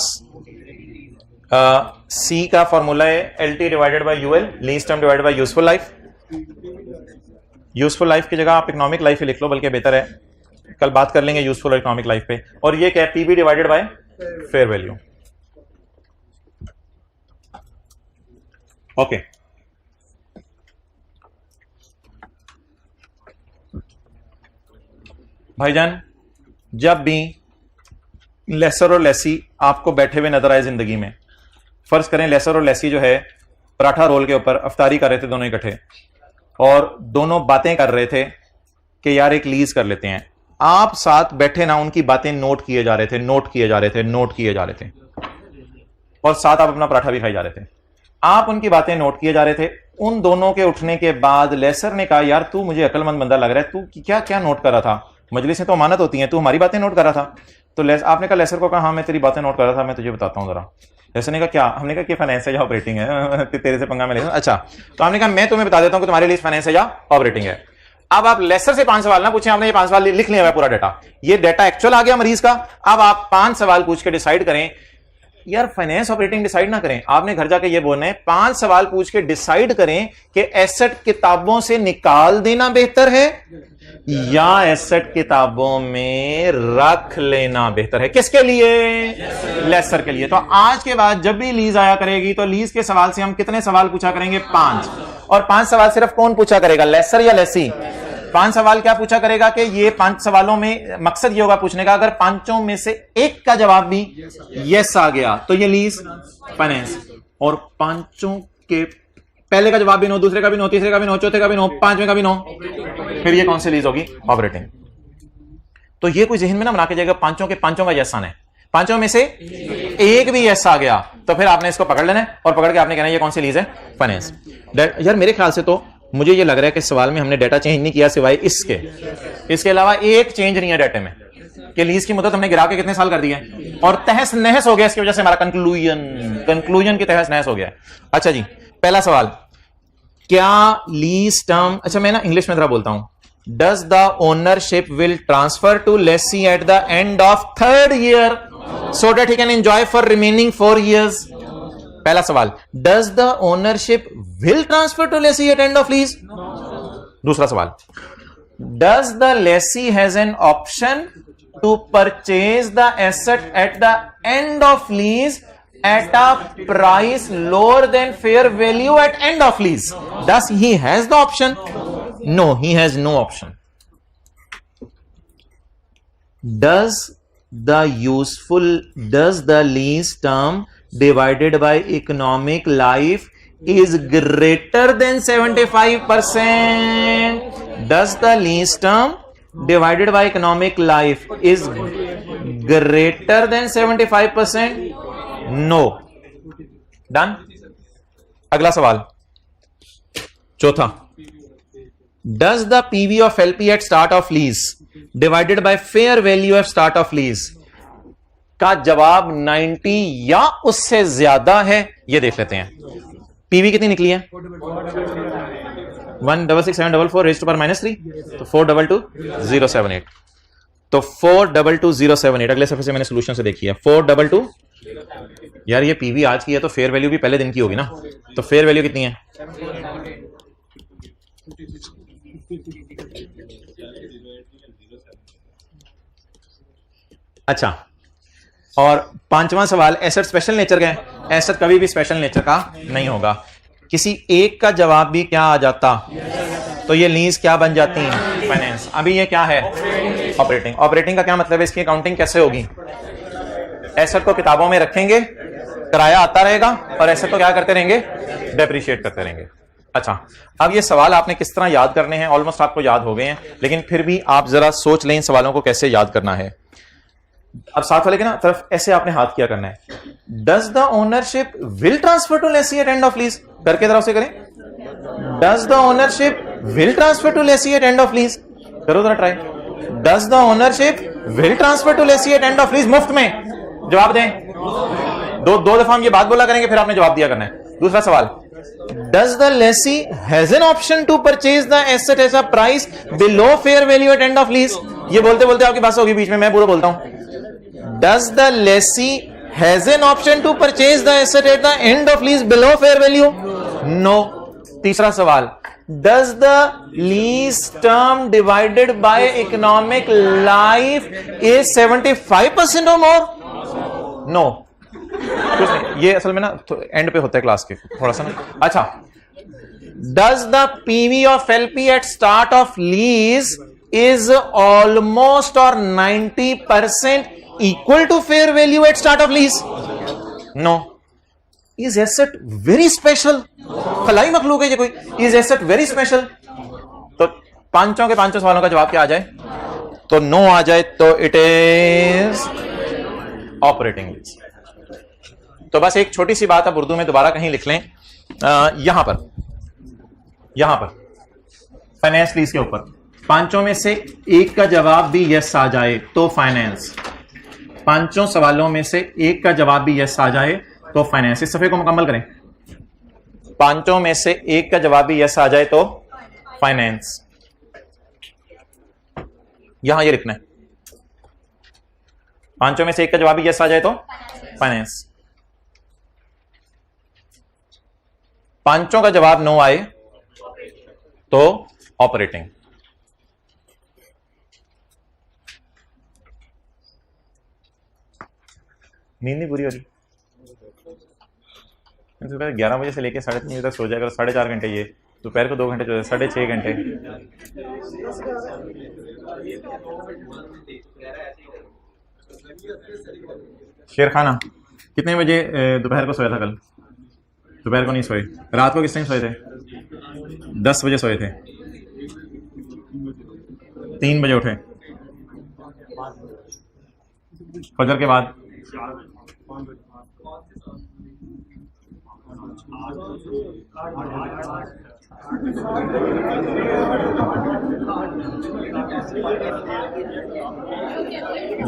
सी का फॉर्मूला है L T divided by UL, lease term divided by useful life. Useful life की जगह आप इकोनॉमिक लाइफ ही लिख लो, बल्कि बेहतर है। कल बात कर लेंगे यूजफुल और इकोनॉमिक लाइफ पे। और ये क्या है? PB divided by fair value. Okay, भाईजान, जब भी लेसर और लेसी आपको बैठे हुए नजर आए जिंदगी में, फर्ज करें लेसर और लेसी जो है पराठा रोल के ऊपर अफ्तारी कर रहे थे दोनों इकट्ठे, और दोनों बातें कर रहे थे कि यार एक लीज कर लेते हैं। आप साथ बैठे ना, उनकी बातें नोट किए जा रहे थे, नोट किए जा रहे थे, नोट किए जा रहे थे, और साथ आप अपना पराठा भी खाई जा रहे थे। आप उनकी बातें नोट किए जा रहे थे। उन दोनों के उठने के बाद लेसर ने कहा, यार तू मुझे अक्लमंद बंदा लग रहा है, तू क्या क्या नोट कर रहा था? मजलिसें तो अमानत होती हैं, तू हमारी बातें नोट कर रहा था। तो आपने कहा, लेसर को कहा, हाँ मैं तेरी बातें नोट कर रहा था, मैं तुझे बताता हूँ जरा। लेसर ने कहा, क्या? हमने कहा कि फाइनेंस है या ऑपरेटिंग है? तेरे से पंगा में ले। अच्छा, तो हमने कहा मैं तुम्हें बता देता हूँ कि तुम्हारे लिए फाइनेंस है या ऑपरेटिंग है। अब आप लेसर से 5 सवाल ना पूछें, आपने ये 5 सवाल लिख लिया है पूरा डाटा, ये डाटा एक्चुअल आ गया मरीज का। अब आप 5 सवाल पूछ के डिसाइड करें। यार फाइनेंस ऑपरेटिंग डिसाइड ना करें, आपने घर जाके ये बोलना है, 5 सवाल पूछ के डिसाइड करें कि एसेट किताबों से निकाल देना बेहतर है या एसेट किताबों में रख लेना बेहतर है। किसके लिए? लेसर के लिए। तो आज के बाद जब भी लीज आया करेगी तो लीज के सवाल से हम कितने सवाल पूछा करेंगे? 5। और 5 सवाल सिर्फ कौन पूछा करेगा? लेसर या लेसी? 5 सवाल क्या पूछा करेगा कि ये 5 सवालों में मकसद ये होगा पूछने का, अगर 5 में से एक का जवाब भी यस आ गया तो ये लीज फाइनेंस। और 5 के पहले का जवाब भी नो, दूसरे का भी नो, तीसरे का भी नो, चौथे का भी नो, 5वें का भी नो, फिर ये कौन सी लीज होगी? ऑपरेटिंग। तो ये कोई जहन में ना बना के जाएगा 5 के 5 का यस आना है। 5 में से एक भी यस आ गया तो फिर आपने इसको पकड़ लेना है और पकड़ के आपने कहना है ये कौन सी लीज है? फाइनेंस। यार मेरे ख्याल से तो मुझे ये लग रहा है कि सवाल में हमने डाटा चेंज नहीं किया सिवाय इसके अलावा एक चेंज नहीं है डाटे में कि लीज की मुद्दत हमने गिरा के कितने साल कर दी है और तहस नहस हो गया। इसकी वजह से हमारा कंक्लूजन की तहस नहस हो गया। अच्छा जी, पहला सवाल, क्या लीज टर्म, अच्छा मैं ना इंग्लिश में जरा बोलता हूं, does the ownership will transfer to lessee at the end of 3rd year so that he can enjoy for remaining 4 years? पहला सवाल, does the ownership will transfer to lessee at end of lease? दूसरा सवाल, does the lessee has an option to purchase the asset at the end of lease at a price lower than fair value at end of lease. Does he has the option? No, he has no option. Does the lease term divided by economic life is greater than 75%? Does the lease term divided by economic life is greater than 75%? No. Done. अगला सवाल चौथा. Does the PV of LP at start of lease divided by fair value at start of lease का जवाब 90 या उससे ज्यादा है? ये देख लेते हैं. पीवी कितनी निकली है? 166,744 रेज़्ड टू पावर -3, तो 422,078. तो 422,078 अगले सफे से मैंने सोल्यूशन से देखी है. 422. यार ये पीवी आज की है तो फेयर वैल्यू भी पहले दिन की होगी ना, तो फेयर वैल्यू कितनी है? अच्छा, और पांचवा सवाल, एसेट स्पेशल नेचर का है. एसेट कभी भी स्पेशल नेचर का नहीं होगा. किसी एक का जवाब भी क्या आ जाता तो ये लीज क्या बन जाती है? फाइनेंस. अभी ये क्या है? ऑपरेटिंग. ऑपरेटिंग का क्या मतलब है? इसकी अकाउंटिंग कैसे होगी? एसेट को किताबों में रखेंगे, किराया आता रहेगा और एसेट को क्या करते रहेंगे? डेप्रिशिएट करते रहेंगे. अच्छा, अब ये सवाल आपने किस तरह याद करने हैं? ऑलमोस्ट आपको याद हो गए हैं, लेकिन फिर भी आप जरा सोच लें इन सवालों को कैसे याद करना है. अब साथ वाले के ना तरफ ऐसे आपने हाथ किया करना है. Does the ownership will transfer to lessee at end of lease? करके जरा उसे करें. Does the ownership will transfer to lessee at end of lease? करो जरा try. Does the ownership will transfer to lessee at end of lease? मुफ्त में जवाब दें. दो दफा हम ये बात बोला करेंगे, फिर आपने जवाब दिया करना है. दूसरा सवाल, does the lessee has an option to purchase the asset at a price below fair value at end of lease? ये बोलते बोलते आपकी बात होगी बीच में, मैं पूरा बोलता हूं. Does the lessee has an option to purchase the asset at the end of lease below fair value? No. तीसरा सवाल, does the lease term divided by economic life is 75% or more? No. कुछ नहीं, ये असल में ना एंड पे होता है क्लास के थोड़ा सा ना. अच्छा, does the PV of LP at start of lease is almost or 90% equal to fair value at start of lease? No. Is asset very special? खलाई मखलूक है ये कोई. Is asset very special? तो पांचों के पांचों सवालों का जवाब क्या आ जाए? तो नो आ जाए, तो इट इज ऑपरेटिंग लीज. तो बस एक छोटी सी बात आप उर्दू में दोबारा कहीं लिख लें. यहां पर फाइनेंस लीज के ऊपर पांचों में से एक का जवाब भी यस आ जाए तो फाइनेंस. पांचों सवालों में से एक का जवाब भी यस आ जाए तो फाइनेंस. इस सफे को मुकम्मल करें. पांचों में से एक का जवाब भी यस आ जाए तो फाइनेंस. यहां ये लिखना है. पांचों में से एक का जवाब भी यस आ जाए तो फाइनेंस. पांचों का जवाब नो आए तो ऑपरेटिंग. नींद नहीं पूरी हो रही? 11 बजे से लेकर 3:30 बजे तक सो जाएगा. 4.5 घंटे ये, दोपहर को 2 घंटे, 6.5 घंटे. शेर खाना कितने बजे दोपहर को सोया था? कल दोपहर को नहीं सोए. रात को किस टाइम सोए थे? 10 बजे सोए थे. 3 बजे उठे. फजर के बाद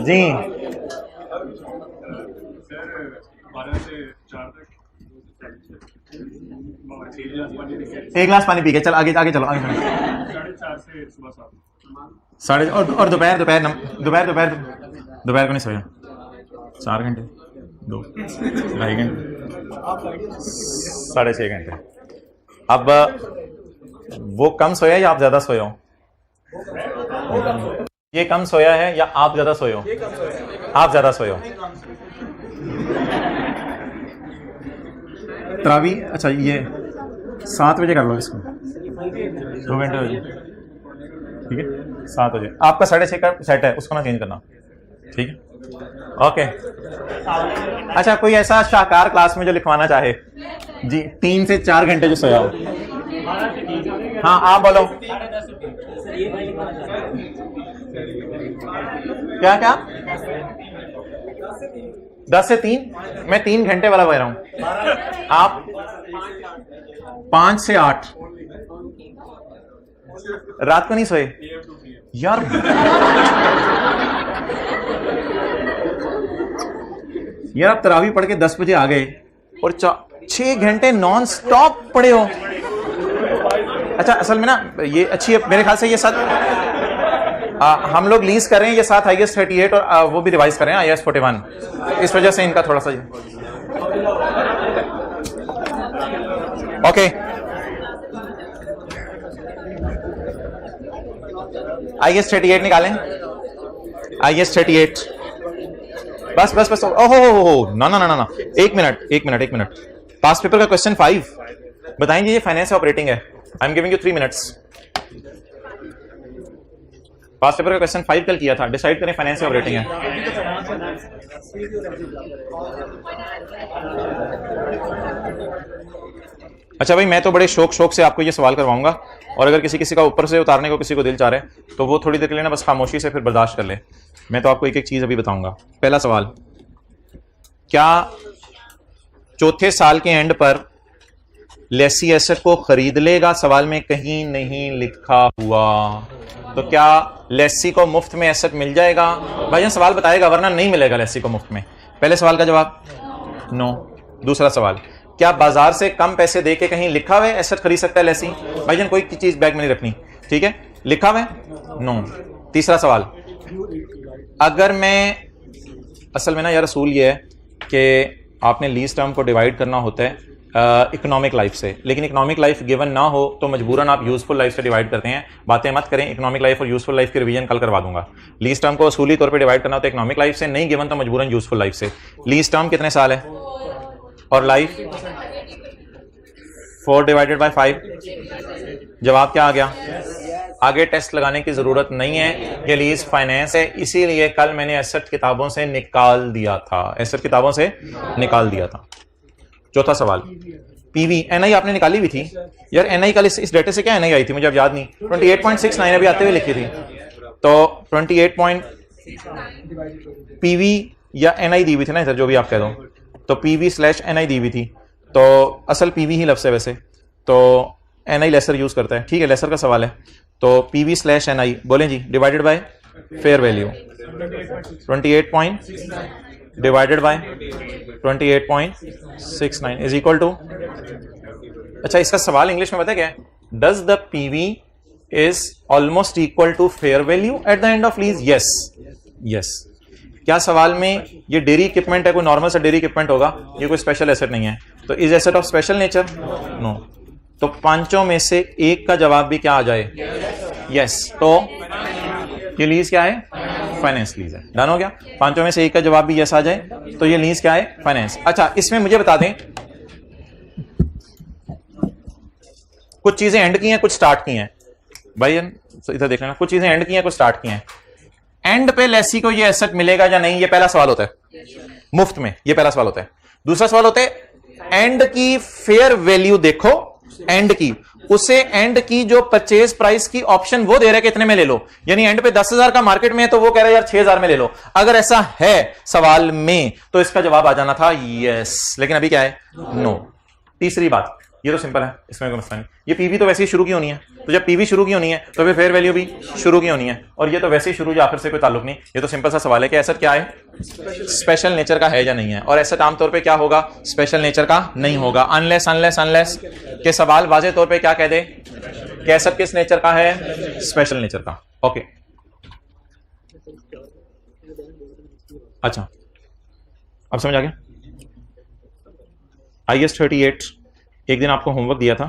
जी 12 से 4 तक 1 गिलास पानी पी के चल आगे चलो. 4:30 से सुबह 7. और दोपहर को नहीं सोया. 4 घंटे, 2-2.5 घंटे, 6.5 घंटे. अब वो कम सोया या आप ज्यादा सोए हो? ये कम सोया है या आप ज्यादा सोए हो? आप ज्यादा सोए हो. तरावी, अच्छा ये 7 बजे कर लो इसको, 2 घंटे हो जाए, ठीक है 7 बजे। आपका 6:30 का सेट है, उसको ना चेंज करना, ठीक है ओके। अच्छा कोई ऐसा शाहकार क्लास में जो लिखवाना चाहे जी, 3 से 4 घंटे जो सोया हो। हाँ आप बोलो क्या क्या 10 से 3, मैं 3 घंटे वाला बह रहा हूं, आप 5 से 8 रात को नहीं सोए यार। यार आप तरावी पढ़ के 10 बजे आ गए और 6 घंटे नॉन स्टॉप पढ़े हो। अच्छा असल में ना ये अच्छी है मेरे ख्याल से, ये साथ हम लोग लीज कर रहे हैं, ये साथ IAS 38 और वो भी रिवाइज कर रहे हैं IAS 41, इस वजह से इनका थोड़ा सा ओके। IAS 38 निकालें, IAS 38 बस बस बस, ओहो ना ना ना ना, एक मिनट। पास्ट पेपर का क्वेश्चन 5 बताएंगे, ये फाइनेंस ऑपरेटिंग है। I am giving you 3 minutes. Past paper का क्वेश्चन 5 कल किया था, डिसाइड करें फाइनेंस ऑपरेटिंग है। अच्छा भाई मैं तो बड़े शौक से आपको ये सवाल करवाऊंगा, और अगर किसी का ऊपर से उतारने को किसी को दिल चाह रहे हैं तो वो थोड़ी देर के लिए ना बस खामोशी से फिर बर्दाश्त कर ले। मैं तो आपको एक चीज अभी बताऊंगा। पहला सवाल, क्या चौथे साल के एंड पर लेसी एसेट को खरीद लेगा? सवाल में कहीं नहीं लिखा हुआ, तो क्या लेसी को मुफ्त में एसेट मिल जाएगा? भाईजान सवाल बताएगा, वरना नहीं मिलेगा लेसी को मुफ्त में। पहले सवाल का जवाब नो। दूसरा सवाल, क्या बाजार से कम पैसे देके कहीं लिखा हुआ है एसेट खरीद सकता है लेसी? भाईजान कोई चीज बैग में नहीं रखनी, ठीक है, लिखा हुआ है नो। तीसरा सवाल, अगर मैं असल में ना यार असूल ये है कि आपने लीज टर्म को डिवाइड करना होता है इकोनॉमिक लाइफ से, लेकिन इकोनॉमिक लाइफ गिवन ना हो तो मजबूरन आप यूजफुल लाइफ से डिवाइड करते हैं। बातें मत करें, इकोनॉमिक लाइफ और यूजफुल लाइफ की रिवीजन कल करवा दूंगा। लीज टर्म को असूली तौर पे डिवाइड करना होता है इकोनॉमिक लाइफ से, नहीं गिवन तो मजबूरन यूजफुल लाइफ से। लीज टर्म कितने साल है और लाइफ 4 डिवाइडेड बाय 5। जवाब क्या आ गया? आगे टेस्ट लगाने की जरूरत नहीं है, ये लीज फाइनेंस है, इसीलिए कल मैंने एसेट किताबों से निकाल दिया था, एसेट किताबों से निकाल दिया था। चौथा सवाल, पीवी एनआई आपने निकाली हुई थी यार, एनआई कल इस डेटे से क्या एनआई आई थी मुझे अब याद नहीं, 28.69 अभी आते हुए लिखी थी, तो 28 पीवी या एनआई दी हुई थी ना इधर, जो भी आप कह दो, तो PV/NI दी हुई थी, तो असल PV ही लफ्ज़ है वैसे, तो NI लेसर यूज करता है, ठीक है लेसर का सवाल है, तो PV/NI बोलें जी, divided by fair value 28 divided by 28.69 is equal to. अच्छा इसका सवाल इंग्लिश में पता है क्या है? Does the PV is almost equal to fair value at the end of lease? Yes yes. क्या सवाल में ये डेयरी इक्विपमेंट है, कोई नॉर्मल सा डेयरी इक्विपमेंट होगा, ये कोई स्पेशल एसेट नहीं है, तो is asset of special nature? No. तो पांचों में से एक का जवाब भी क्या आ जाए? यस। तो ये लीज क्या है? फाइनेंस लीज है। डन हो गया? पांचों में से एक का जवाब भी यस आ जाए तो ये लीज क्या है? फाइनेंस। अच्छा इसमें मुझे बता दें, कुछ चीजें एंड की हैं, कुछ स्टार्ट की हैं। भाई इधर देख लेना, कुछ चीजें एंड की हैं, कुछ स्टार्ट की हैं। एंड पे लेसी को ये एसेट मिलेगा या नहीं, ये पहला सवाल होता है मुफ्त में, ये पहला सवाल होता है। दूसरा सवाल होता है एंड की फेयर वैल्यू देखो, एंड की उसे एंड की जो परचेज प्राइस की ऑप्शन वो दे रहा है कितने में ले लो, यानी एंड पे 10,000 का मार्केट में है तो वो कह रहा है यार 6,000 में ले लो। अगर ऐसा है सवाल में तो इसका जवाब आ जाना था यस, लेकिन अभी क्या है? नो। तीसरी बात, ये तो सिंपल है, इसमें कोई मसला नहीं, ये पीवी तो वैसे ही शुरू की होनी है, तो जब पीवी शुरू की होनी है तो फिर फेयर वैल्यू भी शुरू की होनी है, और ये तो वैसे ही शुरू या आखिर से कोई ताल्लुक नहीं। ये तो सिंपल सा सवाल है कि एसेट क्या है? स्पेशल नेचर का है या नहीं है, और एसेट आमतौर पे क्या होगा? स्पेशल नेचर का नहीं होगा, अनलेस अनलेस अनलेस के सवाल वाजे तौर पे क्या कह दे कि एसेट किस नेचर का है? स्पेशल नेचर का। ओके अच्छा अब समझ आ गया? IAS 38 एक दिन आपको होमवर्क दिया था,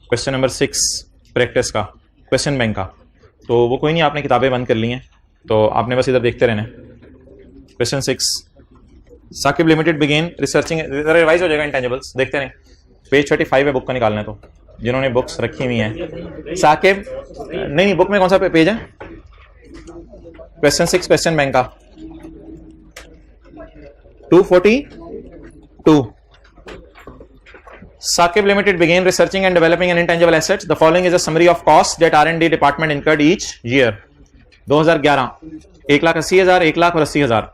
क्वेश्चन नंबर 6 प्रैक्टिस का, क्वेश्चन बैंक का, तो वो कोई नहीं, आपने किताबें बंद कर ली हैं तो आपने बस इधर देखते रहना। Question 6, Saqib limited began researching, revise हो जाएगा इंटेंजिबल्स, देखते रहें। पेज 35 है बुक का निकालना है तो, जिन्होंने बुक्स रखी हुई हैं। साकिब नहीं, बुक में कौन सा पेज है? क्वेश्चन 6 क्वेश्चन बैंक का 242। Sakib Limited began researching and developing an intangible assets. The following is a summary of costs that R&D department incurred each year. 2011 1,80,000, 1,00,000 और 80,000।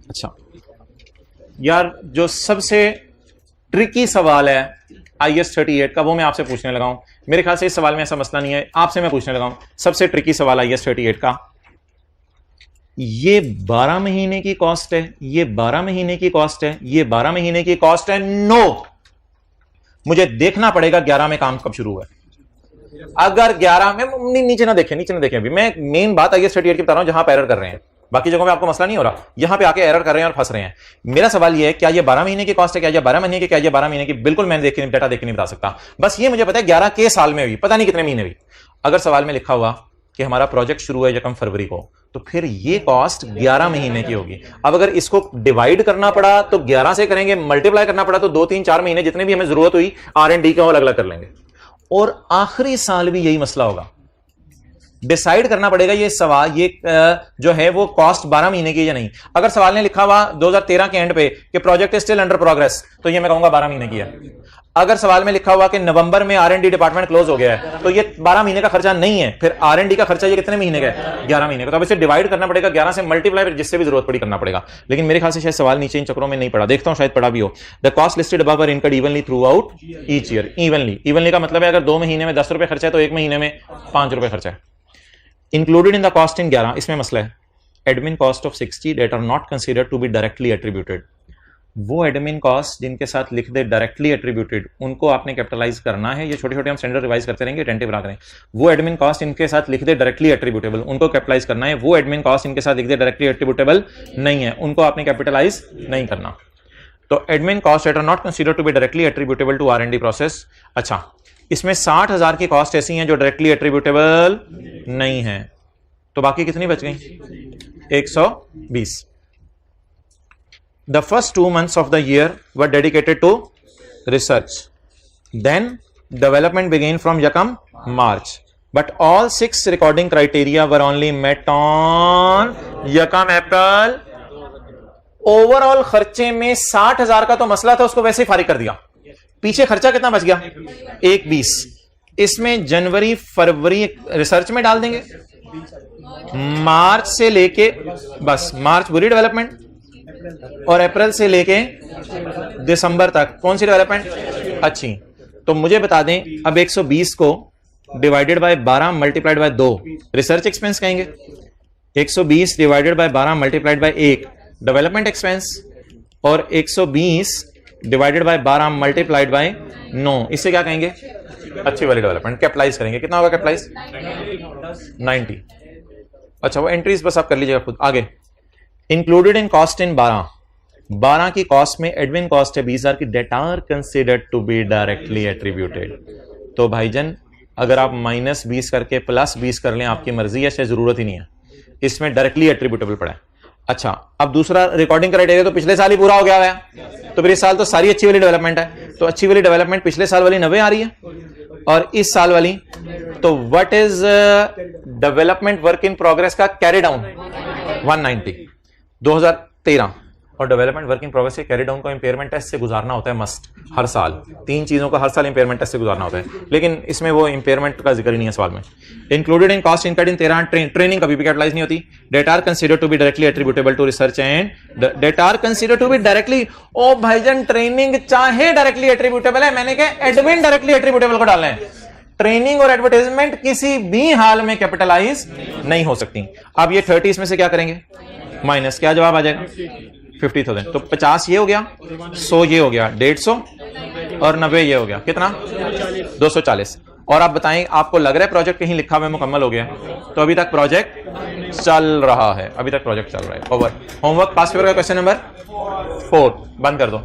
अच्छा यार, जो सबसे ट्रिकी सवाल है IS 38 का वो मैं आपसे पूछने लगा हूं। मेरे ख्याल से इस सवाल में ऐसा मसला नहीं है, आपसे मैं पूछने लगा हूं सबसे ट्रिकी सवाल IS 38 का। ये 12 महीने की कॉस्ट है, ये 12 महीने की कॉस्ट है, ये 12 महीने की कॉस्ट है। नो, मुझे देखना पड़ेगा 11 में काम कब शुरू हुआ है। अगर 11 में नीचे ना देखें, नीचे ना देखें, अभी मैं मेन बात IS 38 की बता रहा हूं जहां आप एरर कर रहे हैं। बाकी जगहों पे आपको मसला नहीं हो रहा, यहां पे आके एरर कर रहे हैं और फंस रहे हैं। मेरा सवाल ये है, क्या ये 12 महीने की कॉस्ट है, क्या ये 12 महीने की, क्या ये 12 महीने की? बिल्कुल मैंने डेटा देख के नहीं बता सकता, बस ये मुझे पता है 11 के साल में हुई, पता नहीं कितने महीने हुई। अगर सवाल में लिखा हुआ कि हमारा प्रोजेक्ट शुरू है 1 फरवरी को, तो फिर ये कॉस्ट 11 महीने की होगी। अब अगर इसको डिवाइड करना पड़ा तो 11 से करेंगे, मल्टीप्लाई करना पड़ा तो 2, 3, 4 महीने जितने भी हमें जरूरत हुई R&D को अलग अलग कर लेंगे। और आखिरी साल भी यही मसला होगा, डिसाइड करना पड़ेगा ये सवाल, ये जो है वो कॉस्ट 12 महीने की या नहीं। अगर सवाल ने लिखा हुआ 2013 के एंड पे कि प्रोजेक्ट स्टिल अंडर प्रोग्रेस, तो ये मैं कहूंगा 12 महीने की है। अगर सवाल में लिखा हुआ कि नवंबर में R&D डिपार्टमेंट क्लोज हो गया है, तो ये 12 महीने का खर्चा नहीं है, फिर R&D का खर्चा ये कितने महीने का है? 11 महीने का। तो अब इसे डिवाइड करना पड़ेगा 11 से, मल्टीप्लाई जिससे भी जरूरत पड़ी करना पड़ेगा। लेकिन मेरे ख्याल से शायद सवाल नीचे इन चक्रों में नहीं पड़ा, देखता हूं शायद पड़ा भी हो। The cost listed above are incurred evenly throughout each year. Evenly का मतलब है अगर 2 महीने में 10 रुपए खर्चा है तो 1 महीने में 5 रुपए खर्चा है। Included in the cost in 11, इसमें मसला है admin cost of 60 that are not considered to be directly attributed. वो एडमिन कॉस्ट जिनके साथ लिख दे डायरेक्टली एट्रीब्यूटेड, उनको आपने कैपिटलाइज करना है। ये छोटे छोटे हम स्टैंडर्ड रिवाइज करते रहेंगे, अटेंटिव रहा करें। वो एडमिन कॉस्ट इनके साथ लिख दे डायरेक्टली एट्रीब्यूटेबल, उनको कैपिटलाइज करना है। वो एडमिन कॉस्ट इनके साथ लिख दे डायरेक्टली एट्रीब्यूटेबल नहीं है, उनको आपने कैपिटलाइज नहीं करना। तो admin cost that are not considered to be directly attributable to R&D process. अच्छा, इसमें 60,000 की कॉस्ट ऐसी हैं जो डायरेक्टली एट्रीब्यूटेबल नहीं है, तो बाकी कितनी बच गई? 120। The first 2 months of the year were dedicated to research. Then development began from Yakam March. But all 6 recording criteria were only met on Yakam April. Overall खर्चे में 60,000 का तो मसला था, उसको वैसे ही फारिग कर दिया। पीछे खर्चा कितना बच गया? 120। इसमें जनवरी फरवरी रिसर्च में डाल देंगे, मार्च से लेके बस मार्च पूरी डेवलपमेंट, और अप्रैल से लेके दिसंबर तक कौन सी डेवलपमेंट? अच्छी। तो मुझे बता दें, अब 120 को divided by 12 multiplied by 2 research expense कहेंगे, 120 divided by 12 multiplied by 1 development expense, और 120 डिवाइडेड बाय 12 मल्टीप्लाइड बाय 9 इसे क्या कहेंगे? अच्छी वाली डेवलपमेंट। कैपिटलाइज करेंगे, कितना होगा कैपिटलाइज? 90। अच्छा, वो एंट्रीज बस आप कर लीजिएगा खुद। आगे इंक्लूडेड इन कॉस्ट इन 12 की कॉस्ट में एडमिन कॉस्ट है 20,000 की, that are considered to be directly attributed. तो भाईजान अगर आप -20 करके +20 कर लें, आपकी मर्जी है, इससे जरूरत ही नहीं है, इसमें डायरेक्टली एट्रीब्यूटेबल पड़ा है। अच्छा, अब दूसरा रिकॉर्डिंग क्राइटेरिया तो पिछले साल ही पूरा हो गया है, तो फिर इस साल तो सारी अच्छी वाली डेवलपमेंट है, तो अच्छी वाली डेवलपमेंट पिछले साल वाली 90 आ रही है, और इस साल वाली तो what is development work in progress का कैरी डाउन 190 2013, और डेवलपमेंट वर्क इन प्रोग्रेस के कैरी डाउन को इंपेयरमेंट टेस्ट से गुजारना होता है मस्ट, हर साल 3 चीजों का हर साल इंपेयरमेंट टेस्ट से गुजारना होता है, लेकिन इसमें वो इंपेयरमेंट का जिक्र ही नहीं है सवाल में। Included in cost incurred in 13 training कभी भी कैपिटलाइज नहीं होती। That are considered to be directly attributable to research and that are considered to be directly. ओ भाईजान, ट्रेनिंग चाहे डायरेक्टली एट्रीब्यूटेबल है, मैंने कहा एडमिन डायरेक्टली एट्रीब्यूटेबल को डालना है। ट्रेनिंग और एडवर्टाइजमेंट किसी भी हाल में कैपिटलाइज नहीं हो सकती। अब ये 30 इसमें से क्या करेंगे? माइनस, क्या जवाब आ जाएगा? 50,000। तो 50 ये हो गया, 100 ये हो गया, 150 और 90 ये हो गया, कितना? 240। और आप बताएं, आपको लग रहा है प्रोजेक्ट कहीं लिखा हुआ मुकम्मल हो गया? तो अभी तक प्रोजेक्ट चल रहा है, अभी तक प्रोजेक्ट चल रहा है। ओवर। होमवर्क पास पेपर का क्वेश्चन नंबर 4 बंद कर दो।